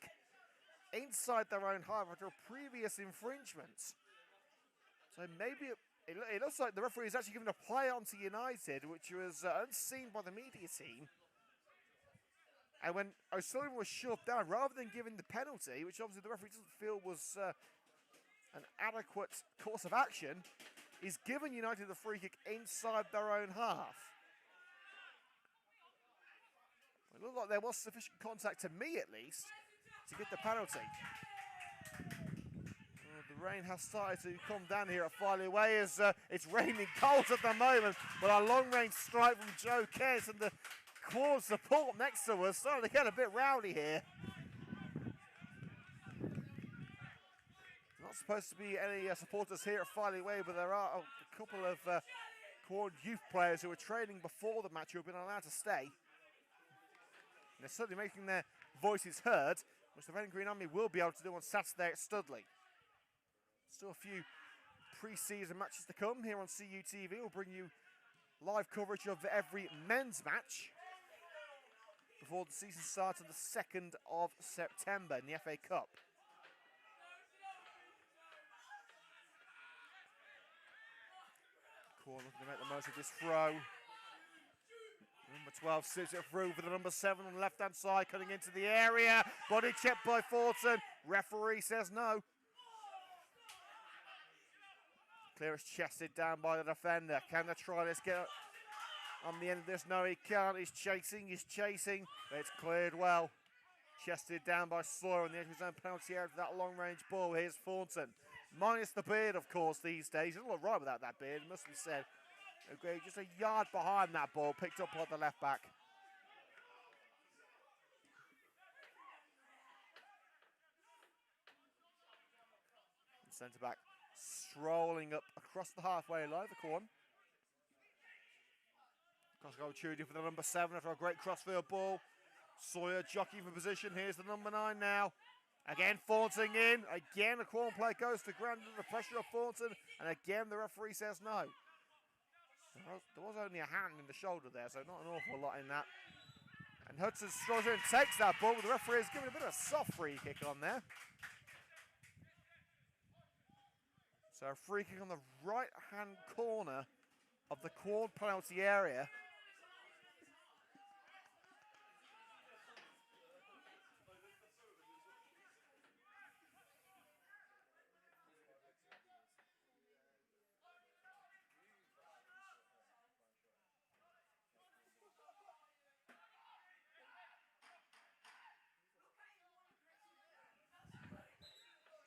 inside their own half after a previous infringement. So maybe it looks like the referee is actually given a play onto United, which was unseen by the media team. And when O'Sullivan was shoved down, rather than giving the penalty, which obviously the referee doesn't feel was an adequate course of action, is giving United the free kick inside their own half. It looked like there was sufficient contact, to me at least, to get the penalty. The rain has started to come down here at Farley Way as it's raining cold at the moment, but a long-range strike from Joe Kent and the Quorn support next to us starting to get a bit rowdy here. Not supposed to be any supporters here at Farley Way, but there are a couple of Quorn youth players who were training before the match who have been allowed to stay. And they're certainly making their voices heard, which the Red and Green Army will be able to do on Saturday at Studley. Still a few pre-season matches to come here on CUTV. We'll bring you live coverage of every men's match before the season starts on the 2nd of September in the FA Cup. Quorn looking to make the most of this throw. Number 12 sits it through for the number 7 on the left-hand side, cutting into the area. Body checked by Thornton. Referee says no. Clearance chested down by the defender. Can they try this? Get on the end of this? No, he can't. He's chasing. It's cleared well. Chested down by Sawyer on the edge of his own penalty area for that long-range ball. Here's Thornton. Minus the beard, of course, these days. He doesn't look right without that beard, it must be said. Okay, just a yard behind that ball, picked up by the left back. Centre back strolling up across the halfway line for Quorn. Cross-goal opportunity for the number 7 after a great crossfield ball. Sawyer jockeying for position. Here's the number 9 now. Again, Thornton in. Again, the Quorn player goes to ground under the pressure of Thornton. And again, the referee says no. There was only a hand in the shoulder there, so not an awful lot in that. And Hudson strolls in and takes that ball, but the referee is giving a bit of a soft free kick on there. So a free kick on the right-hand corner of the Quorn penalty area.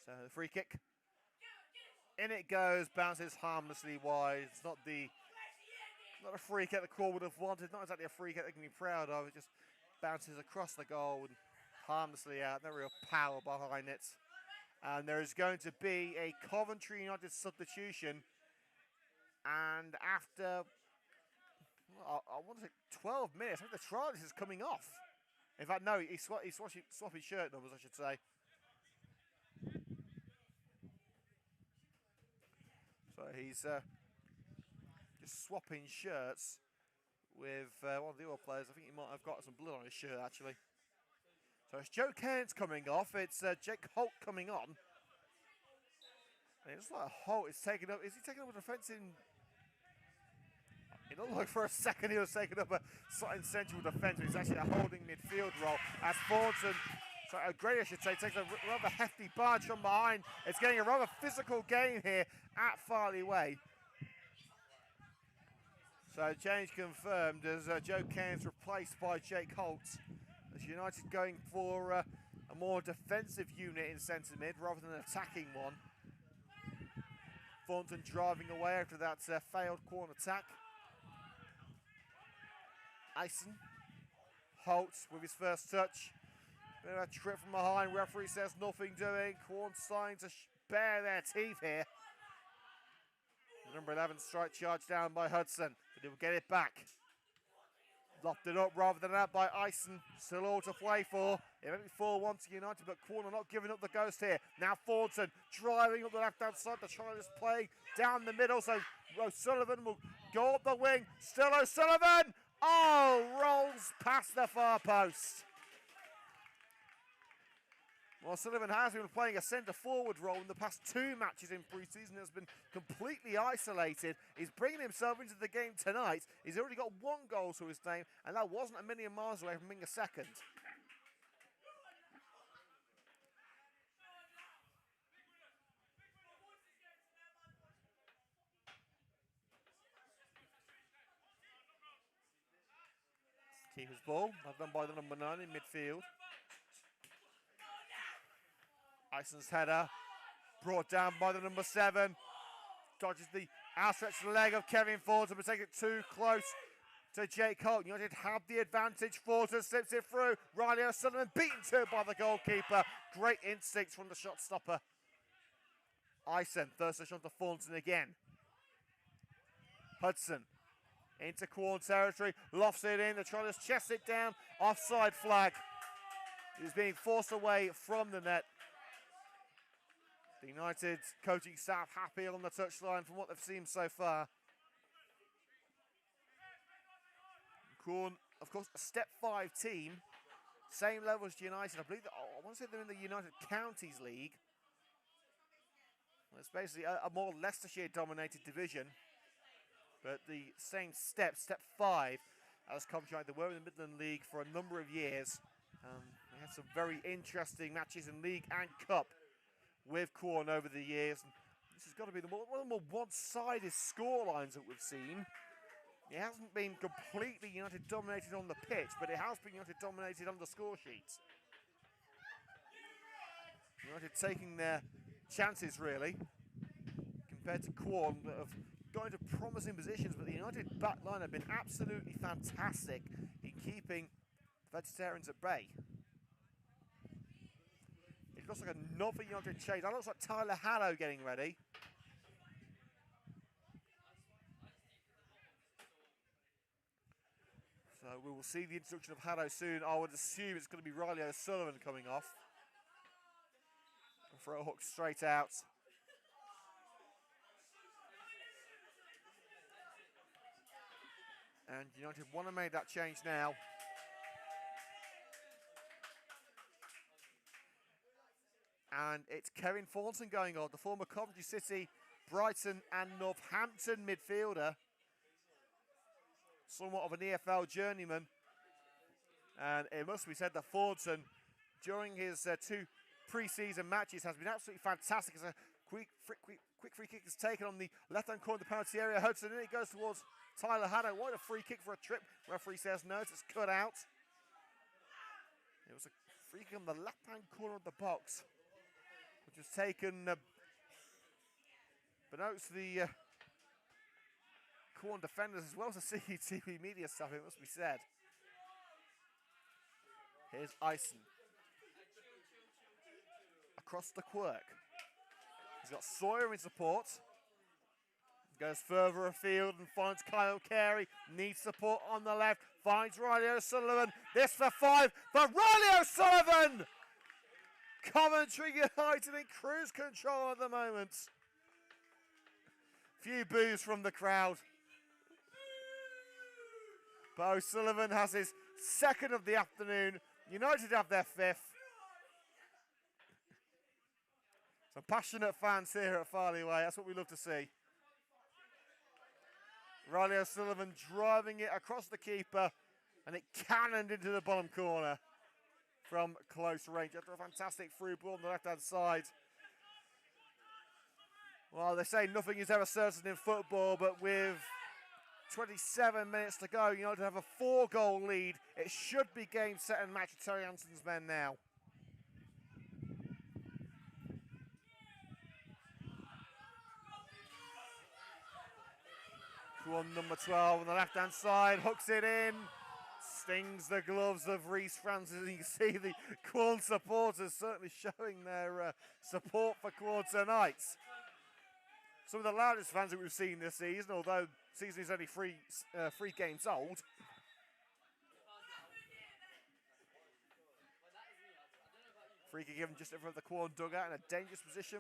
So the free kick. In it goes, bounces harmlessly wide. It's not a free kick that Quorn would have wanted. Not exactly a free kick they can be proud of. It just bounces across the goal and harmlessly out. No real power behind it. And there is going to be a Coventry United substitution. And after, well, I want to say 12 minutes, I think the trial is coming off. In fact, no, he's swapping shirt numbers, I should say. So he's just swapping shirts with one of the other players. I think he might have got some blood on his shirt, actually. So it's Joe Cairns coming off. It's Jake Holt coming on. And it looks like Holt is taking up. Is he taking up a defence in? It looked like for a second he was taking up a slightly central defence. He's actually a holding midfield role. As Thornton, sorry, Gray, I should say, takes a rather hefty barge from behind. It's getting a rather physical game here at Farley Way. So change confirmed as Joe Cairns replaced by Jake Holt. As United going for a more defensive unit in centre mid rather than an attacking one. Thornton driving away after that failed Quorn attack. Ison. Holt with his first touch. Bit of a trip from behind. Referee says nothing doing. Quorn starting to bare their teeth here. The number 11 strike charge down by Hudson. But he'll get it back. Lopped it up rather than that by Ison. Still all to play for. It may be 4-1 to United, but Quorn are not giving up the ghost here. Now Thornton driving up the left-hand side to try this play down the middle. So O'Sullivan will go up the wing. Still O'Sullivan! Oh, rolls past the far post. Well, Sullivan has been playing a centre-forward role in the past 2 matches in pre-season. Has been completely isolated. He's bringing himself into the game tonight. He's already got 1 goal to his name, and that wasn't a million miles away from being a second. Keeper's ball, done by the number 9 in midfield. Ison's header, brought down by the number 7. Dodges the outstretched leg of Kevin Thornton, but takes it too close to Jake Holt. United have the advantage. Thornton slips it through. Riley O'Sullivan beaten to by the goalkeeper. Great instincts from the shot stopper. Ison thirsts a shot to Thornton again. Hudson into Quorn territory, lofts it in. The tryers chest it down. Offside flag. It is being forced away from the net. The United coaching staff happy on the touchline from what they've seen so far. Quorn, of course, a Step 5 team, same level as United. I believe I want to say they're in the United Counties League. Well, it's basically a more Leicestershire-dominated division, but the same Step 5, as Coventry United. They were in the Midland League for a number of years. They had some very interesting matches in League and Cup with Quorn over the years. And this has got to be one of the more one-sided scorelines that we've seen. It hasn't been completely United dominated on the pitch, but it has been United dominated on the score sheets. United taking their chances, really, compared to Quorn, that have got into promising positions, but the United back line have been absolutely fantastic in keeping vegetarians at bay. It looks like another United chase. That looks like Tyler Haddow getting ready. So we will see the introduction of Haddow soon. I would assume it's going to be Riley O'Sullivan coming off. Throw a hook straight out. And United want to make that change now. And it's Kevin Thornton going on, the former Coventry City, Brighton and Northampton midfielder. Somewhat of an EFL journeyman. And it must be said that Thornton, during his 2 pre-season matches, has been absolutely fantastic. As a quick free kick is taken on the left-hand corner of the penalty area. Hudson, and it goes towards Tyler Haddow. What a free kick for a trip. Referee says no, it's cut out. It was a free kick on the left-hand corner of the box, which was taken, but notes the Quorn defenders as well as the CTV media staff, it must be said. Here's Ison. Across the quirk. He's got Sawyer in support. Goes further afield and finds Kyle Carey. Needs support on the left. Finds Riley O'Sullivan. This for 5 for Riley O'Sullivan! Coventry United in cruise control at the moment. Few boos from the crowd. But O'Sullivan has his 2nd of the afternoon. United have their 5th. Some passionate fans here at Farley Way. That's what we love to see. Riley O'Sullivan driving it across the keeper, and it cannoned into the bottom corner from close range after a fantastic through ball on the left-hand side. Well, they say nothing is ever certain in football, but with 27 minutes to go, United have a 4-goal lead. It should be game, set and match with Terry Anson's men now. Quorn number 12 on the left-hand side, hooks it in, stings the gloves of Reece Francis. You can see the Quorn supporters certainly showing their support for Quorn tonight. Some of the loudest fans that we've seen this season, although the season is only 3 games old. Free kick given just in front of the Quorn dugout in a dangerous position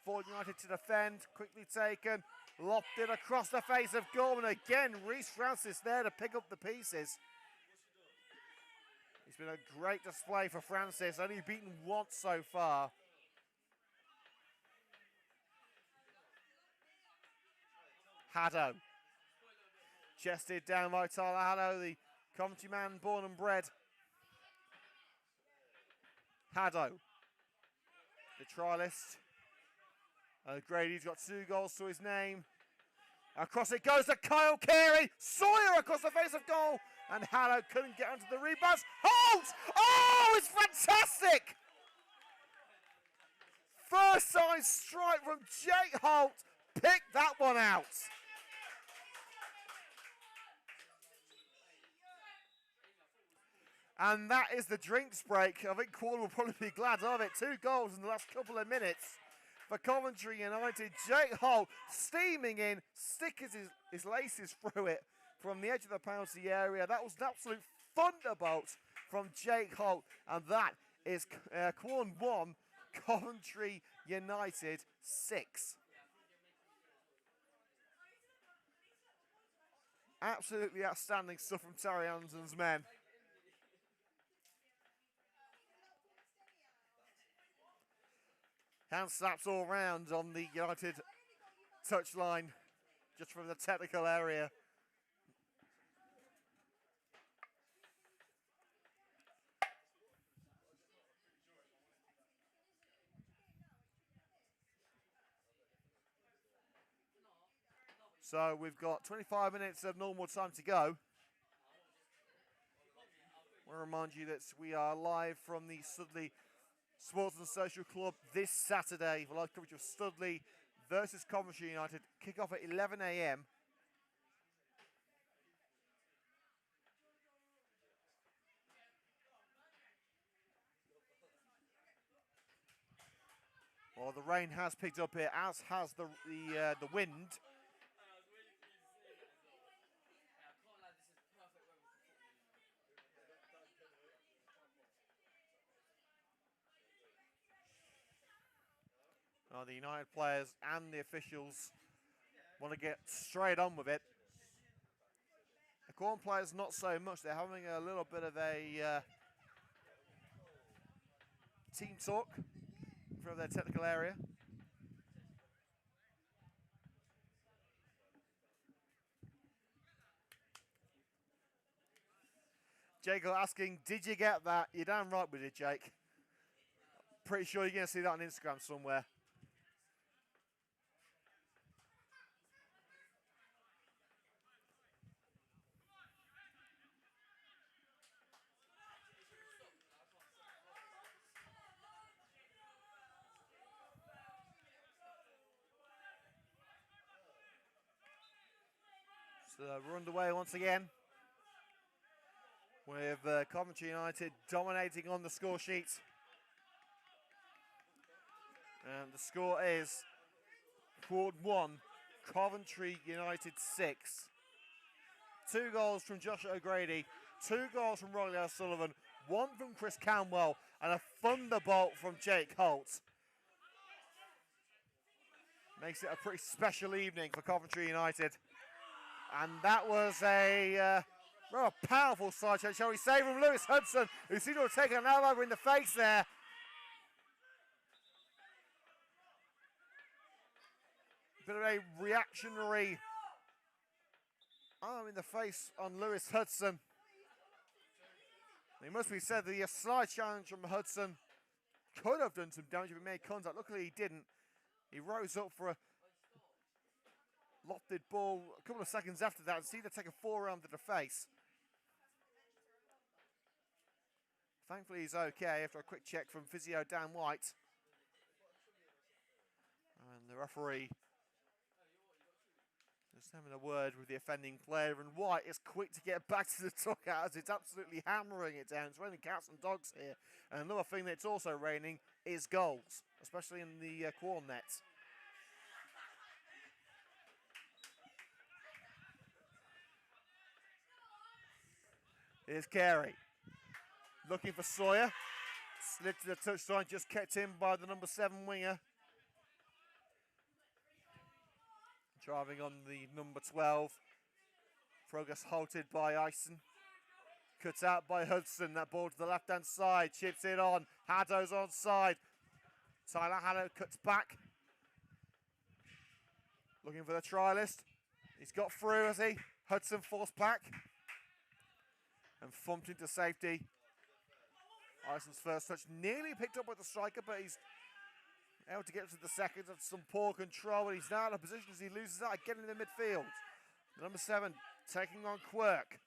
for United to defend. Quickly taken, lopped it across the face of goal, and again Reece Francis there to pick up the pieces. It's been a great display for Francis, only beaten once so far. Haddow. Chested down by Tyler Haddow, the Coventry man born and bred. Haddow, the trialist. Grady's got 2 goals to his name. Across it goes to Kyle Carey. Sawyer across the face of goal. And Haddow couldn't get onto the rebounds. Holt! Oh, it's fantastic! First time strike from Jake Holt. Pick that one out. And that is the drinks break. I think Quorn will probably be glad of it. 2 goals in the last couple of minutes for Coventry United. Jake Holt steaming in, sticking his laces through it from the edge of the penalty area. That was an absolute thunderbolt from Jake Holt. And that is Quorn 1, Coventry United 6. Absolutely outstanding stuff from Terry Anderson's men. Hand slaps all round on the United touchline, just from the technical area. So we've got 25 minutes of normal time to go. I want to remind you that we are live from the Studley Sports and Social Club this Saturday for live coverage of Studley versus Coventry United. Kick off at 11 a.m. Well, the rain has picked up here, as has the wind. The United players and the officials want to get straight on with it. The Quorn players not so much. They're having a little bit of a team talk from their technical area. Jake asking, did you get that? You're damn right we did, Jake. Pretty sure you're going to see that on Instagram somewhere. So we're underway once again with Coventry United dominating on the score sheet. And the score is Quorn 1, Coventry United 6. 2 goals from Josh O'Grady, 2 goals from Riley O'Sullivan, 1 from Chris Camwell, and a thunderbolt from Jake Holt. Makes it a pretty special evening for Coventry United. And that was a rather powerful side shot, shall we say, from Lewis Hudson, who seemed to have taken an elbow in the face there. Bit of a reactionary arm in the face on Lewis Hudson. It must be said that the slide challenge from Hudson could have done some damage if he made contact. Luckily he didn't. He rose up for a lofted ball a couple of seconds after that and seemed to take a forearm to the face. Thankfully he's okay after a quick check from physio Dan White. And the referee just having a word with the offending player, and White is quick to get back to the dugout as it's absolutely hammering it down. It's raining cats and dogs here. And another thing that's also raining is goals, especially in the Quorn net. Here's Carey. Looking for Sawyer. Slid to the touchline, just kept in by the number 7 winger. Driving on the number 12. Progress halted by Ison. Cut out by Hudson. That ball to the left-hand side. Chips it on. Haddow's onside. Tyler Haddow cuts back. Looking for the trialist. He's got through, has he? Hudson forced back. And thumped into safety. Ison's first touch nearly picked up with the striker, but he's able to get to the second. That's some poor control, and he's now in a position as he loses that, getting in the midfield. The number 7 taking on Quirk.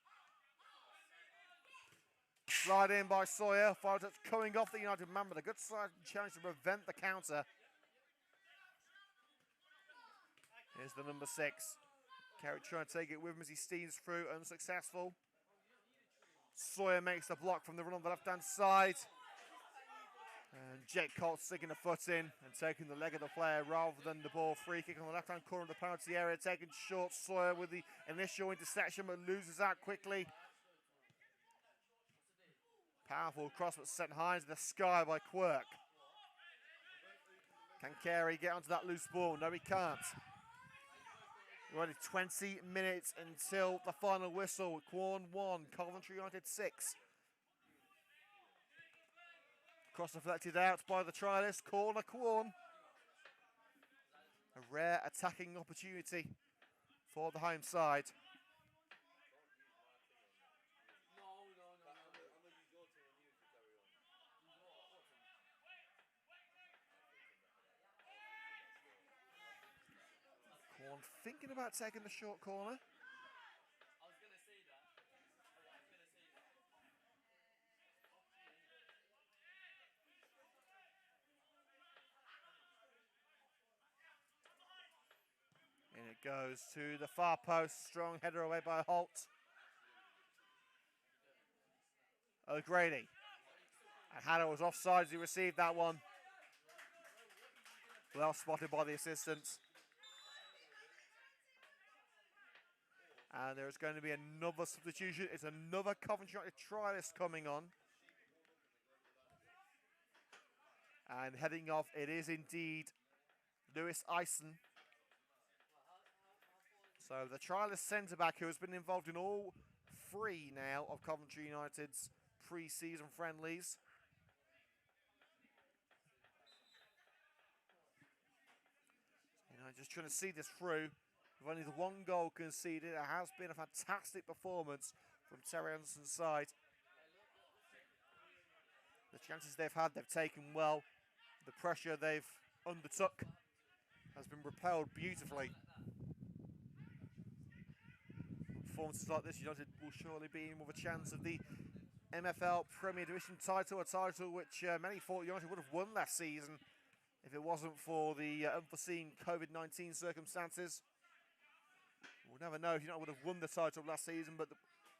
Slide in by Sawyer. Final touch coming off the United man, but a good side challenge to prevent the counter. Here's the number 6. Carey trying to take it with him as he steams through, unsuccessful. Sawyer makes the block from the run on the left-hand side. And Jake Colt sticking a foot in and taking the leg of the player rather than the ball. Free kick on the left-hand corner of the penalty area, taken short. Sawyer with the initial interception, but loses out quickly. Powerful cross, but sent high into the sky by Quirk. Can Carey get onto that loose ball? No, he can't. We're only 20 minutes until the final whistle. Quorn 1, Coventry United 6. Cross deflected out by the trialist, corner Quorn. A rare attacking opportunity for the home side. Quorn thinking about taking the short corner. And it goes to the far post. Strong header away by Holt. O'Grady. And Hannah was offside as he received that one. Well spotted by the assistants. And there's going to be another substitution. It's another Coventry United trialist coming on. And heading off, it is indeed Lewis Eisen. So the trialist centre-back who has been involved in all 3 now of Coventry United's pre-season friendlies. Just trying to see this through. With only the 1 goal conceded, it has been a fantastic performance from Terry Anderson's side. The chances they've had, they've taken well. The pressure they've undertook has been repelled beautifully. Performances like this, United will surely be in with a chance of the MFL Premier Division title, a title which many thought United would have won last season if it wasn't for the unforeseen COVID-19 circumstances. We'll never know if United would have won the title last season, but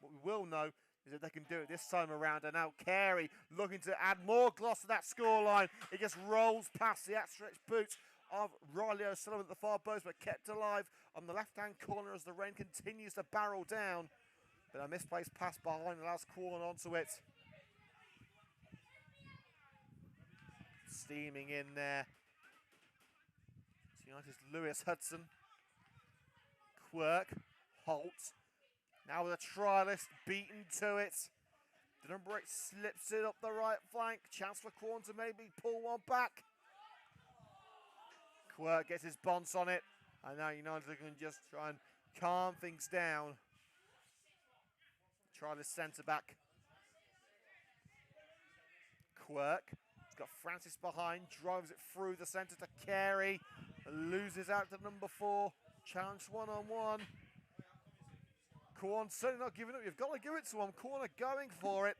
what we will know is that they can do it this time around. And now Carey looking to add more gloss to that scoreline. It just rolls past the outstretched boot of Riley O'Sullivan at the far post, but kept alive on the left-hand corner as the rain continues to barrel down. But a misplaced pass behind allows Quorn onto it. Steaming in there. It's United's Lewis Hudson. Quirk, Holt. Now with a trialist beaten to it. The number 8 slips it up the right flank. Chance for Quorn to maybe pull one back. Quirk gets his bonce on it. And now United can just try and calm things down. Trialist centre back. Quirk. He's got Francis behind. Drives it through the centre to Carey. Loses out to number 4. Challenge 1-on-1. Quorn certainly not giving up. You've got to give it to them. Quorn are going for it.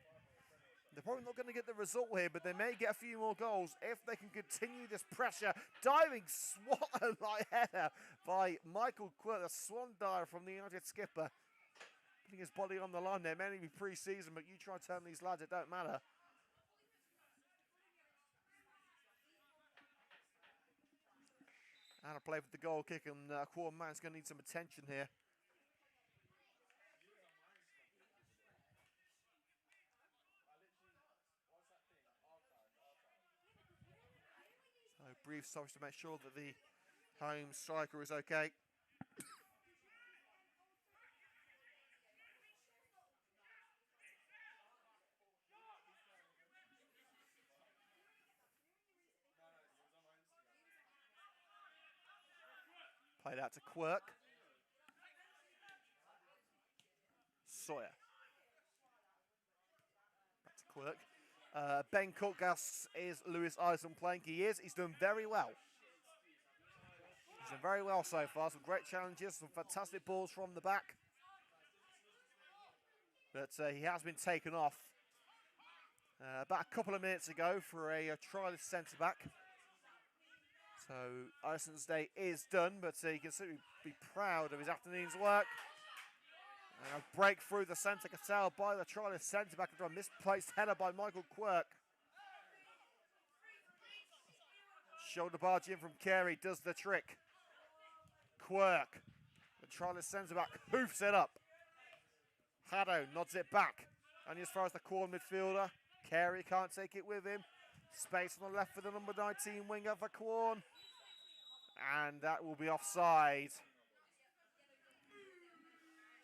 They're probably not going to get the result here, but they may get a few more goals if they can continue this pressure. Diving swallow-like header by Michael Quirk, the swan dive from the United skipper. Putting his body on the line there. May only be pre-season, but you try and turn these lads, it don't matter. And a play for the goal kick, and Quorn man's going to need some attention here. So brief stoppage to make sure that the home striker is okay. Played out to Quirk. Sawyer. Back to Quirk. Ben Cook asks, is Lewis Eisen playing? He is. He's done very well. He's done very well so far. Some great challenges, some fantastic balls from the back. But he has been taken off about a couple of minutes ago for a trialist centre-back. So Alisson's day is done, but he can certainly be proud of his afternoon's work. And a break through the centre Cattell by the trialist centre-back after a misplaced header by Michael Quirk. Shoulder barge in from Carey does the trick. Quirk, the trialist centre-back, hoofs it up. Haddo nods it back. Only as far as the Quorn midfielder. Carey can't take it with him. Space on the left for the number 19 winger for Quorn. And that will be offside.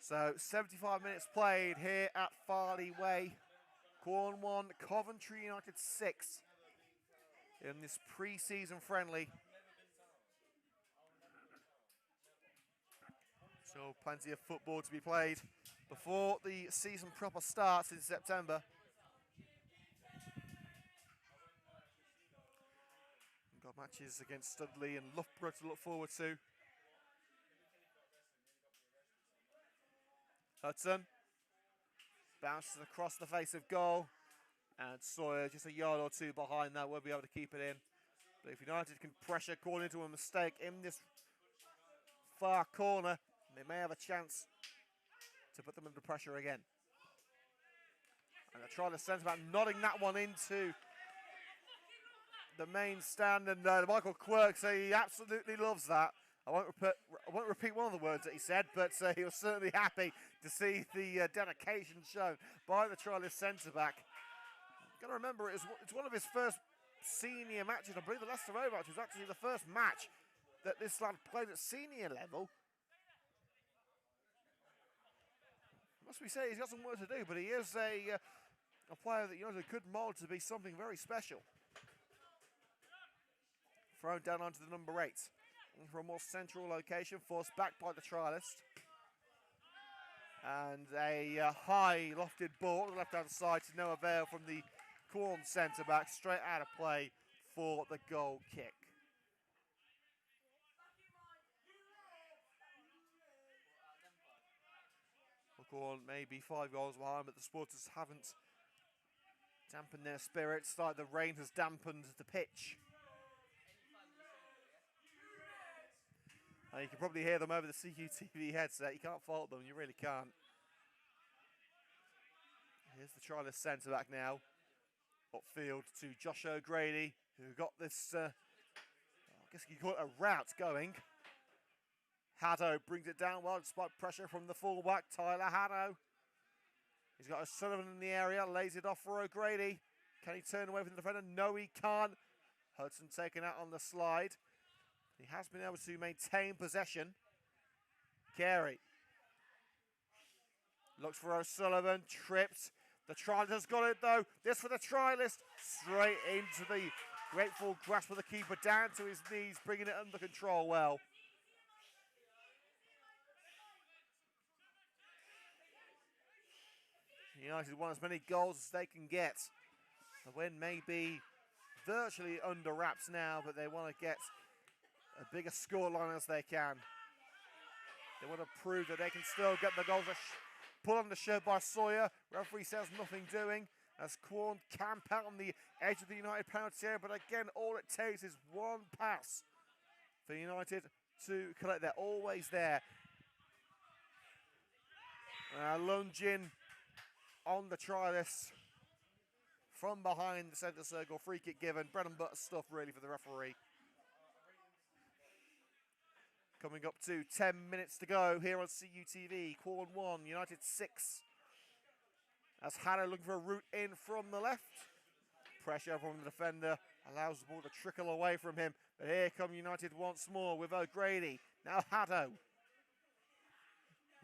So 75 minutes played here at Farley Way. Quorn 1, Coventry United 6 in this pre-season friendly. So plenty of football to be played before the season proper starts in September. We've got matches against Studley and Loughborough to look forward to. Hudson bounces across the face of goal, and Sawyer just a yard or two behind that will be able to keep it in. But if United can pressure Quorn into a mistake in this far corner, they may have a chance to put them under pressure again. And they're trying to centre-back, nodding that one into the main stand, and Michael Quirk say he absolutely loves that. I won't repeat one of the words that he said, but he was certainly happy to see the dedication shown by the trialist centre-back. Got to remember, it's one of his first senior matches. I believe the Leicester Road match was actually the first match that this lad played at senior level. Must we say he's got some work to do, but he is a player that United could mould to be something very special. Thrown down onto the number 8. For a more central location, forced back by the trialist. And a high lofted ball on the left-hand side to no avail from the Quorn centre-back, straight out of play for the goal kick. Quorn may be 5 goals behind, but the supporters haven't dampened their spirits like the rain has dampened the pitch. You can probably hear them over the CQTV headset. You can't fault them, you really can't. Here's the trialist centre-back now. Upfield to Josh O'Grady, who got this, I guess you could call it a route going. Haddo brings it down well despite pressure from the fullback, Tyler Haddo. He's got O'Sullivan in the area, lays it off for O'Grady. Can he turn away from the defender? No, he can't. Hudson taken out on the slide. He has been able to maintain possession. Carey looks for O'Sullivan, tripped. The trialist has got it though. This for the trialist. Straight into the grateful grasp of the keeper, down to his knees, bringing it under control well. United want as many goals as they can get. The win may be virtually under wraps now, but they want to get a bigger scoreline as they can. They want to prove that they can still get the goals. Pull on the shirt by Sawyer. Referee says nothing doing as Quorn camp out on the edge of the United penalty area. But again, all it takes is one pass for United to collect. They're always there. Lunge in on the trialist from behind the centre circle. Free kick given. Bread and butter stuff really for the referee. Coming up to 10 minutes to go here on CUTV. Quorn 1, United 6. As Haddo looking for a route in from the left. Pressure from the defender allows the ball to trickle away from him. But here come United once more with O'Grady. Now Haddo.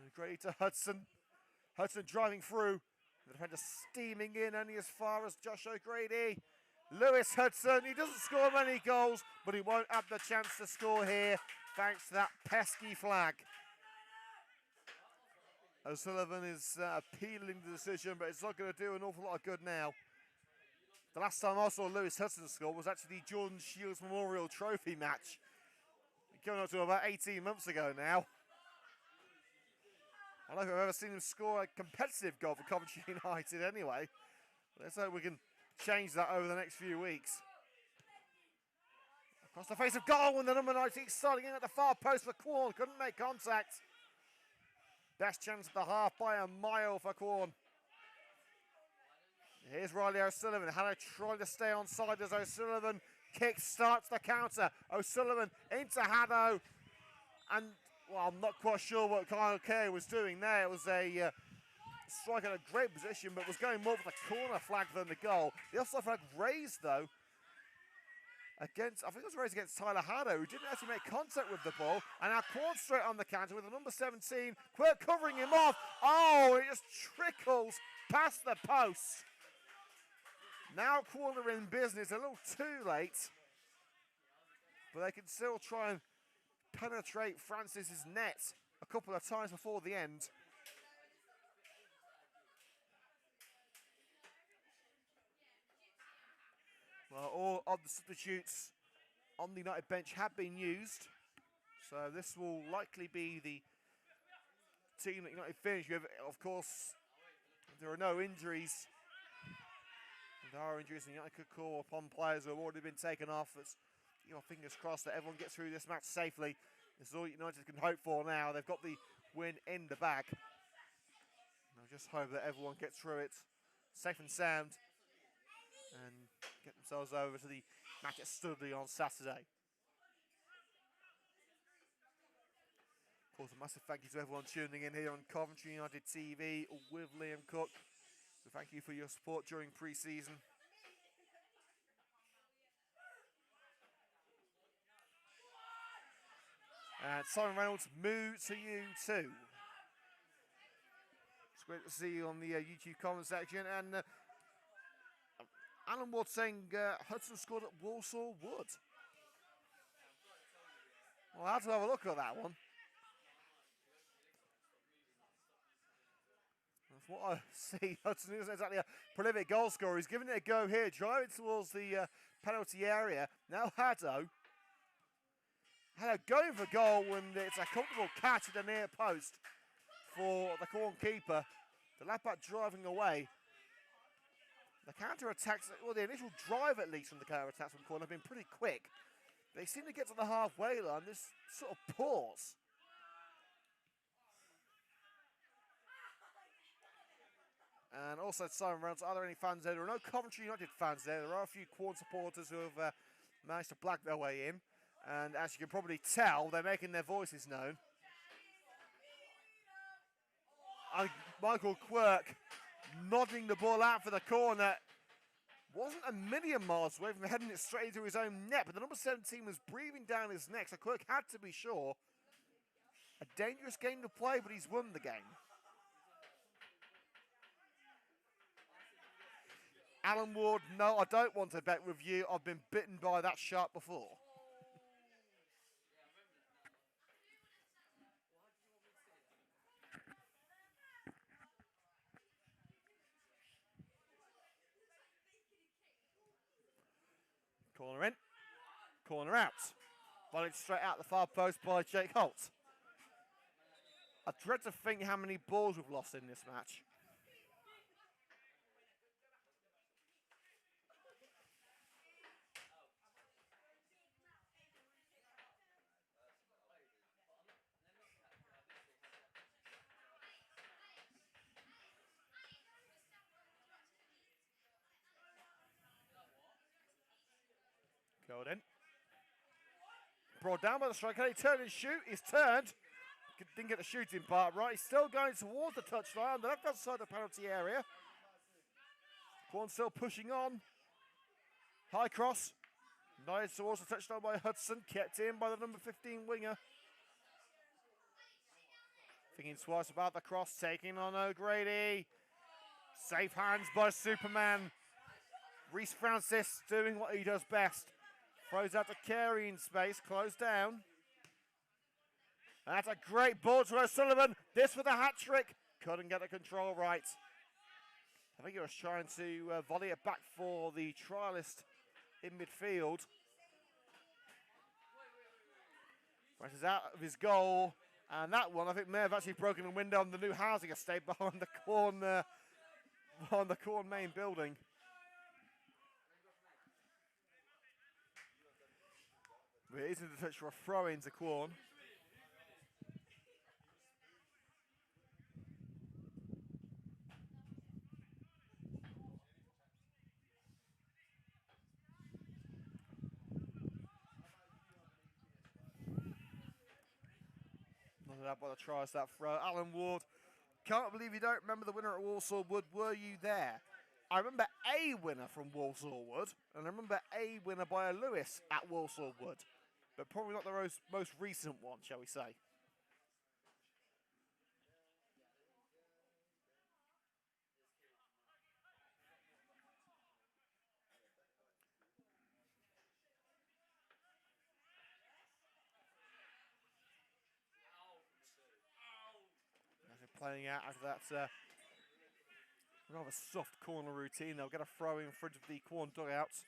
O'Grady to Hudson. Hudson driving through. The defender steaming in only as far as Josh O'Grady. Lewis Hudson, he doesn't score many goals, but he won't have the chance to score here thanks to that pesky flag. O'Sullivan is appealing the decision, but it's not going to do an awful lot of good now. The last time I saw Lewis Hudson score was actually the Jordan Shields Memorial Trophy match. Going up to about 18 months ago now. I don't know if I've ever seen him score a competitive goal for Coventry United anyway. Let's hope we can change that over the next few weeks. Across the face of goal, and the number 19 starting in at the far post for Quorn. Couldn't make contact. Best chance of the half by a mile for Quorn. Here's Riley O'Sullivan. Haddo trying to stay on side as O'Sullivan kick starts the counter. O'Sullivan into Haddo. And, well, I'm not quite sure what Kyle Kerr was doing there. It was a strike in a great position, but was going more for the corner flag than the goal. The offside flag raised, though, against, I think it was raised against Tyler Haddo, who didn't actually make contact with the ball. And now Quorn straight on the counter with the number 17. Quirk covering him off. Oh, it just trickles past the post. Now Quorn are in business, a little too late. But they can still try and penetrate Francis's net a couple of times before the end. Well, all of the substitutes on the United bench have been used. So this will likely be the team that United finish with. Of course, there are no injuries. There are injuries, and United could call upon players who have already been taken off. It's, fingers crossed that everyone gets through this match safely. This is all United can hope for now. They've got the win in the bag. I just hope that everyone gets through it safe and sound and get themselves over to the match at Studley on Saturday. Of course, a massive thank you to everyone tuning in here on Coventry United TV with Liam Cook. So thank you for your support during pre-season. And Simon Reynolds, moo to you too. It's great to see you on the YouTube comment section. And Alan Ward saying Hudson scored at Walsall Wood. Well, I have to have a look at that one. That's what I see. Hudson isn't exactly a prolific goal scorer. He's giving it a go here, driving towards the penalty area. Now Haddo going for goal when it's a comfortable catch at the near post for the Quorn keeper. The left back driving away. The counter-attacks, well, the initial drive at least from the counter-attacks from Quorn have been pretty quick. They seem to get to the halfway line, this sort of pause. And also, Simon Reynolds, are there any fans there? There are no Coventry United fans there. There are a few Quorn supporters who have managed to black their way in. And as you can probably tell, they're making their voices known. Michael Quirk nodding the ball out for the corner. Wasn't a million miles away from heading it straight into his own net, but the number 17 was breathing down his neck, so Quirk had to be sure. A dangerous game to play, but he's won the game. Alan Ward, no, I don't want to bet with you. I've been bitten by that shark before. Corner in, corner out. Volleyed straight out the far post by Jake Holt. I dread to think how many balls we've lost in this match. Golden. Brought down by the striker. He turned and shoot. He's turned. Didn't get the shooting part right. He's still going towards the touchline on the left-hand side of the penalty area. Quorn still pushing on. High cross. Nice towards the touchline by Hudson. Kept in by the number 15 winger. Thinking twice about the cross. Taking on O'Grady. Safe hands by Superman. Reece Francis doing what he does best. Throws out to Carey in space, closed down. That's a great ball to O'Sullivan. This with a hat-trick. Couldn't get the control right. I think he was trying to volley it back for the trialist in midfield. Francis out of his goal. And that one, I think, may have actually broken a window on the new housing estate behind the Quorn main building. But it is in the touch for a throw into Quorn. None of that but tries that throw. Alan Ward, can't believe you don't remember the winner at Walsall Wood. Were you there? I remember a winner from Walsall Wood, and I remember a winner by a Lewis at Walsall Wood, but probably not the most recent one, shall we say. Playing out after that rather soft corner routine, they'll get a throw in front of the Quorn dugouts.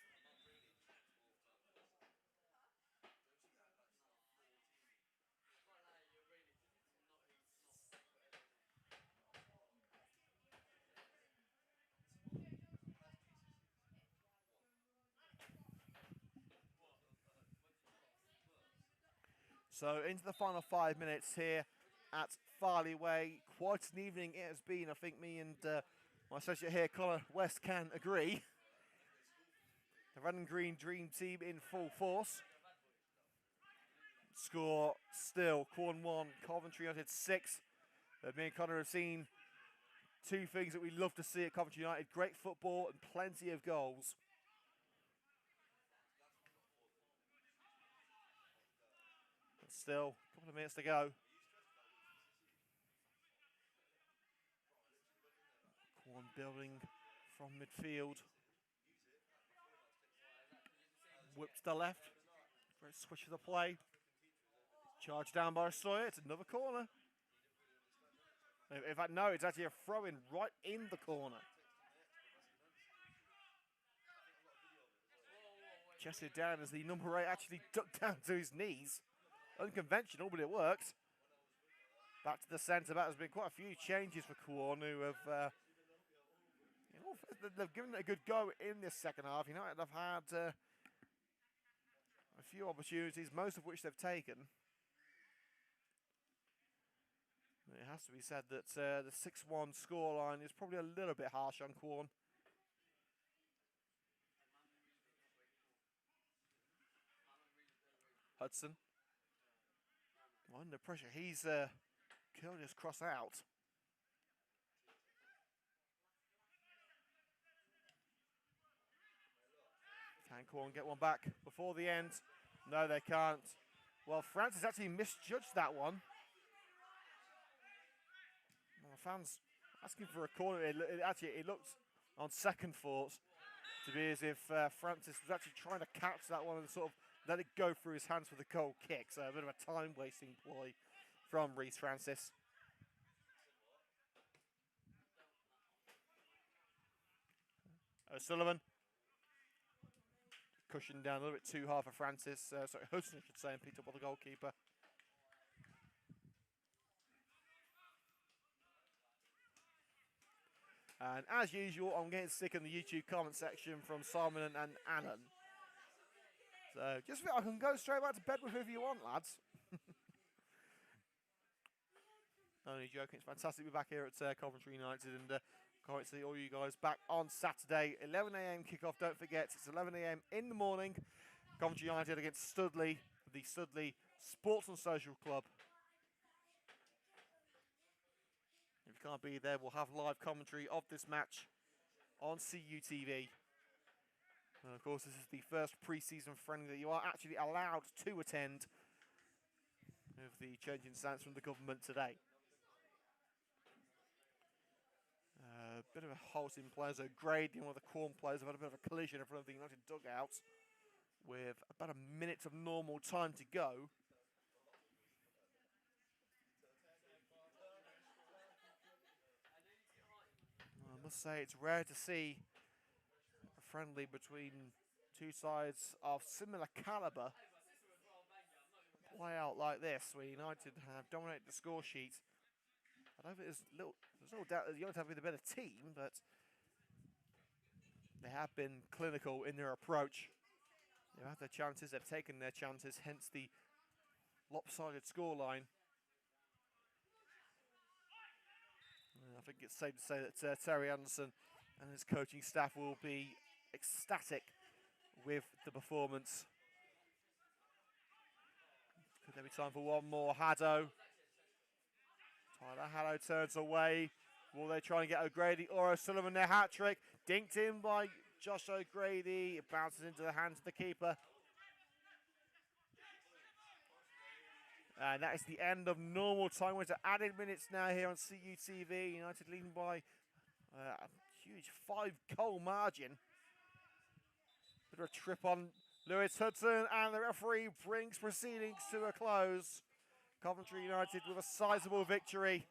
So into the final 5 minutes here at Farley Way. Quite an evening it has been. I think me and my associate here, Connor West, can agree. The red and green dream team in full force. Score still, Quorn 1, Coventry United 6. Me and Connor have seen two things that we love to see at Coventry United. Great football and plenty of goals. But still, a couple of minutes to go. Quorn building from midfield. Whip to the left. Great switch of the play. Charged down by Sawyer. It's another corner. In fact, no, it's actually a throw-in right in the corner. Chested down as the number 8 actually ducked down to his knees. Unconventional, but it worked. Back to the centre back. There's been quite a few changes for Quorn, who have they've given it a good go in this second half. United have had a few opportunities, most of which they've taken. It has to be said that the 6-1 scoreline is probably a little bit harsh on Quorn. Hudson. Under pressure. He's curled his cross out. Can Quorn get one back before the end? No, they can't. Well, Francis actually misjudged that one. Well, the fans asking for a corner. It looked on second thoughts to be as if Francis was actually trying to catch that one and sort of let it go through his hands for the goal kick. So a bit of a time-wasting ploy from Reece Francis. O'Sullivan. Cushioned down a little bit too hard for Francis. Sorry, Hudson, I should say, and picked up by the goalkeeper. And as usual, I'm getting sick in the YouTube comment section from Simon and Annan. So just I can go straight back to bed with whoever you want, lads. Only joking. It's fantastic to be back here at Coventry United, and can't wait to see all you guys back on Saturday, 11 AM kickoff. Don't forget, it's 11 AM in the morning. Coventry United against Studley, the Studley Sports and Social Club. If you can't be there, we'll have live commentary of this match on CUTV. And of course, this is the first pre-season friendly that you are actually allowed to attend with the change in stance from the government today. Bit of a halt in players. So Grady, one of the Quorn players, have had a bit of a collision in front of the United dugout with about a minute of normal time to go. I must say it's rare to see a friendly between two sides of similar calibre play out like this, where United have dominated the score sheet. I don't think there's no doubt that United have been the better team, but they have been clinical in their approach. They've had their chances, they've taken their chances, hence the lopsided scoreline. I think it's safe to say that Terry Anderson and his coaching staff will be ecstatic with the performance. Could there be time for one more? Haddo. Tyler Haddo turns away. Will they try and get O'Grady or O'Sullivan their hat-trick? Dinked in by Josh O'Grady. It bounces into the hands of the keeper. And that is the end of normal time. We're to added minutes now here on CUTV. United leading by a huge 5-goal margin. Bit of a trip on Lewis Hudson, and the referee brings proceedings to a close. Coventry United with a sizable victory.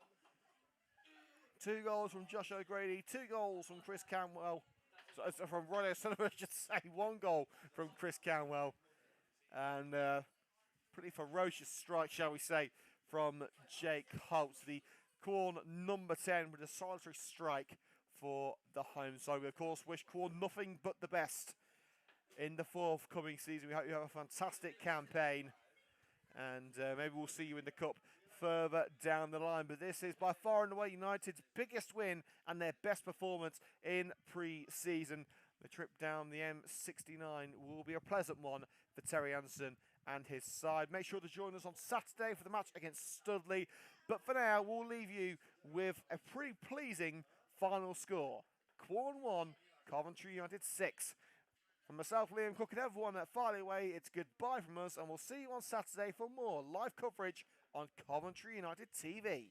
2 goals from Josh O'Grady, 2 goals from Chris Canwell. From Ronnie O'Sullivan, I should say. 1 goal from Chris Canwell. And pretty ferocious strike, shall we say, from Jake Holt. The Quorn number 10 with a solitary strike for the home side. We, of course, wish Quorn nothing but the best in the forthcoming season. We hope you have a fantastic campaign. And maybe we'll see you in the Cup further down the line. But this is by far and away United's biggest win and their best performance in pre-season. The trip down the M69 will be a pleasant one for Terry Anderson and his side. Make sure to join us on Saturday for the match against Studley. But for now, we'll leave you with a pretty pleasing final score. Quorn 1, Coventry United 6. From myself, Liam Cook, and everyone at Farley Way, it's goodbye from us, and we'll see you on Saturday for more live coverage on Coventry United TV.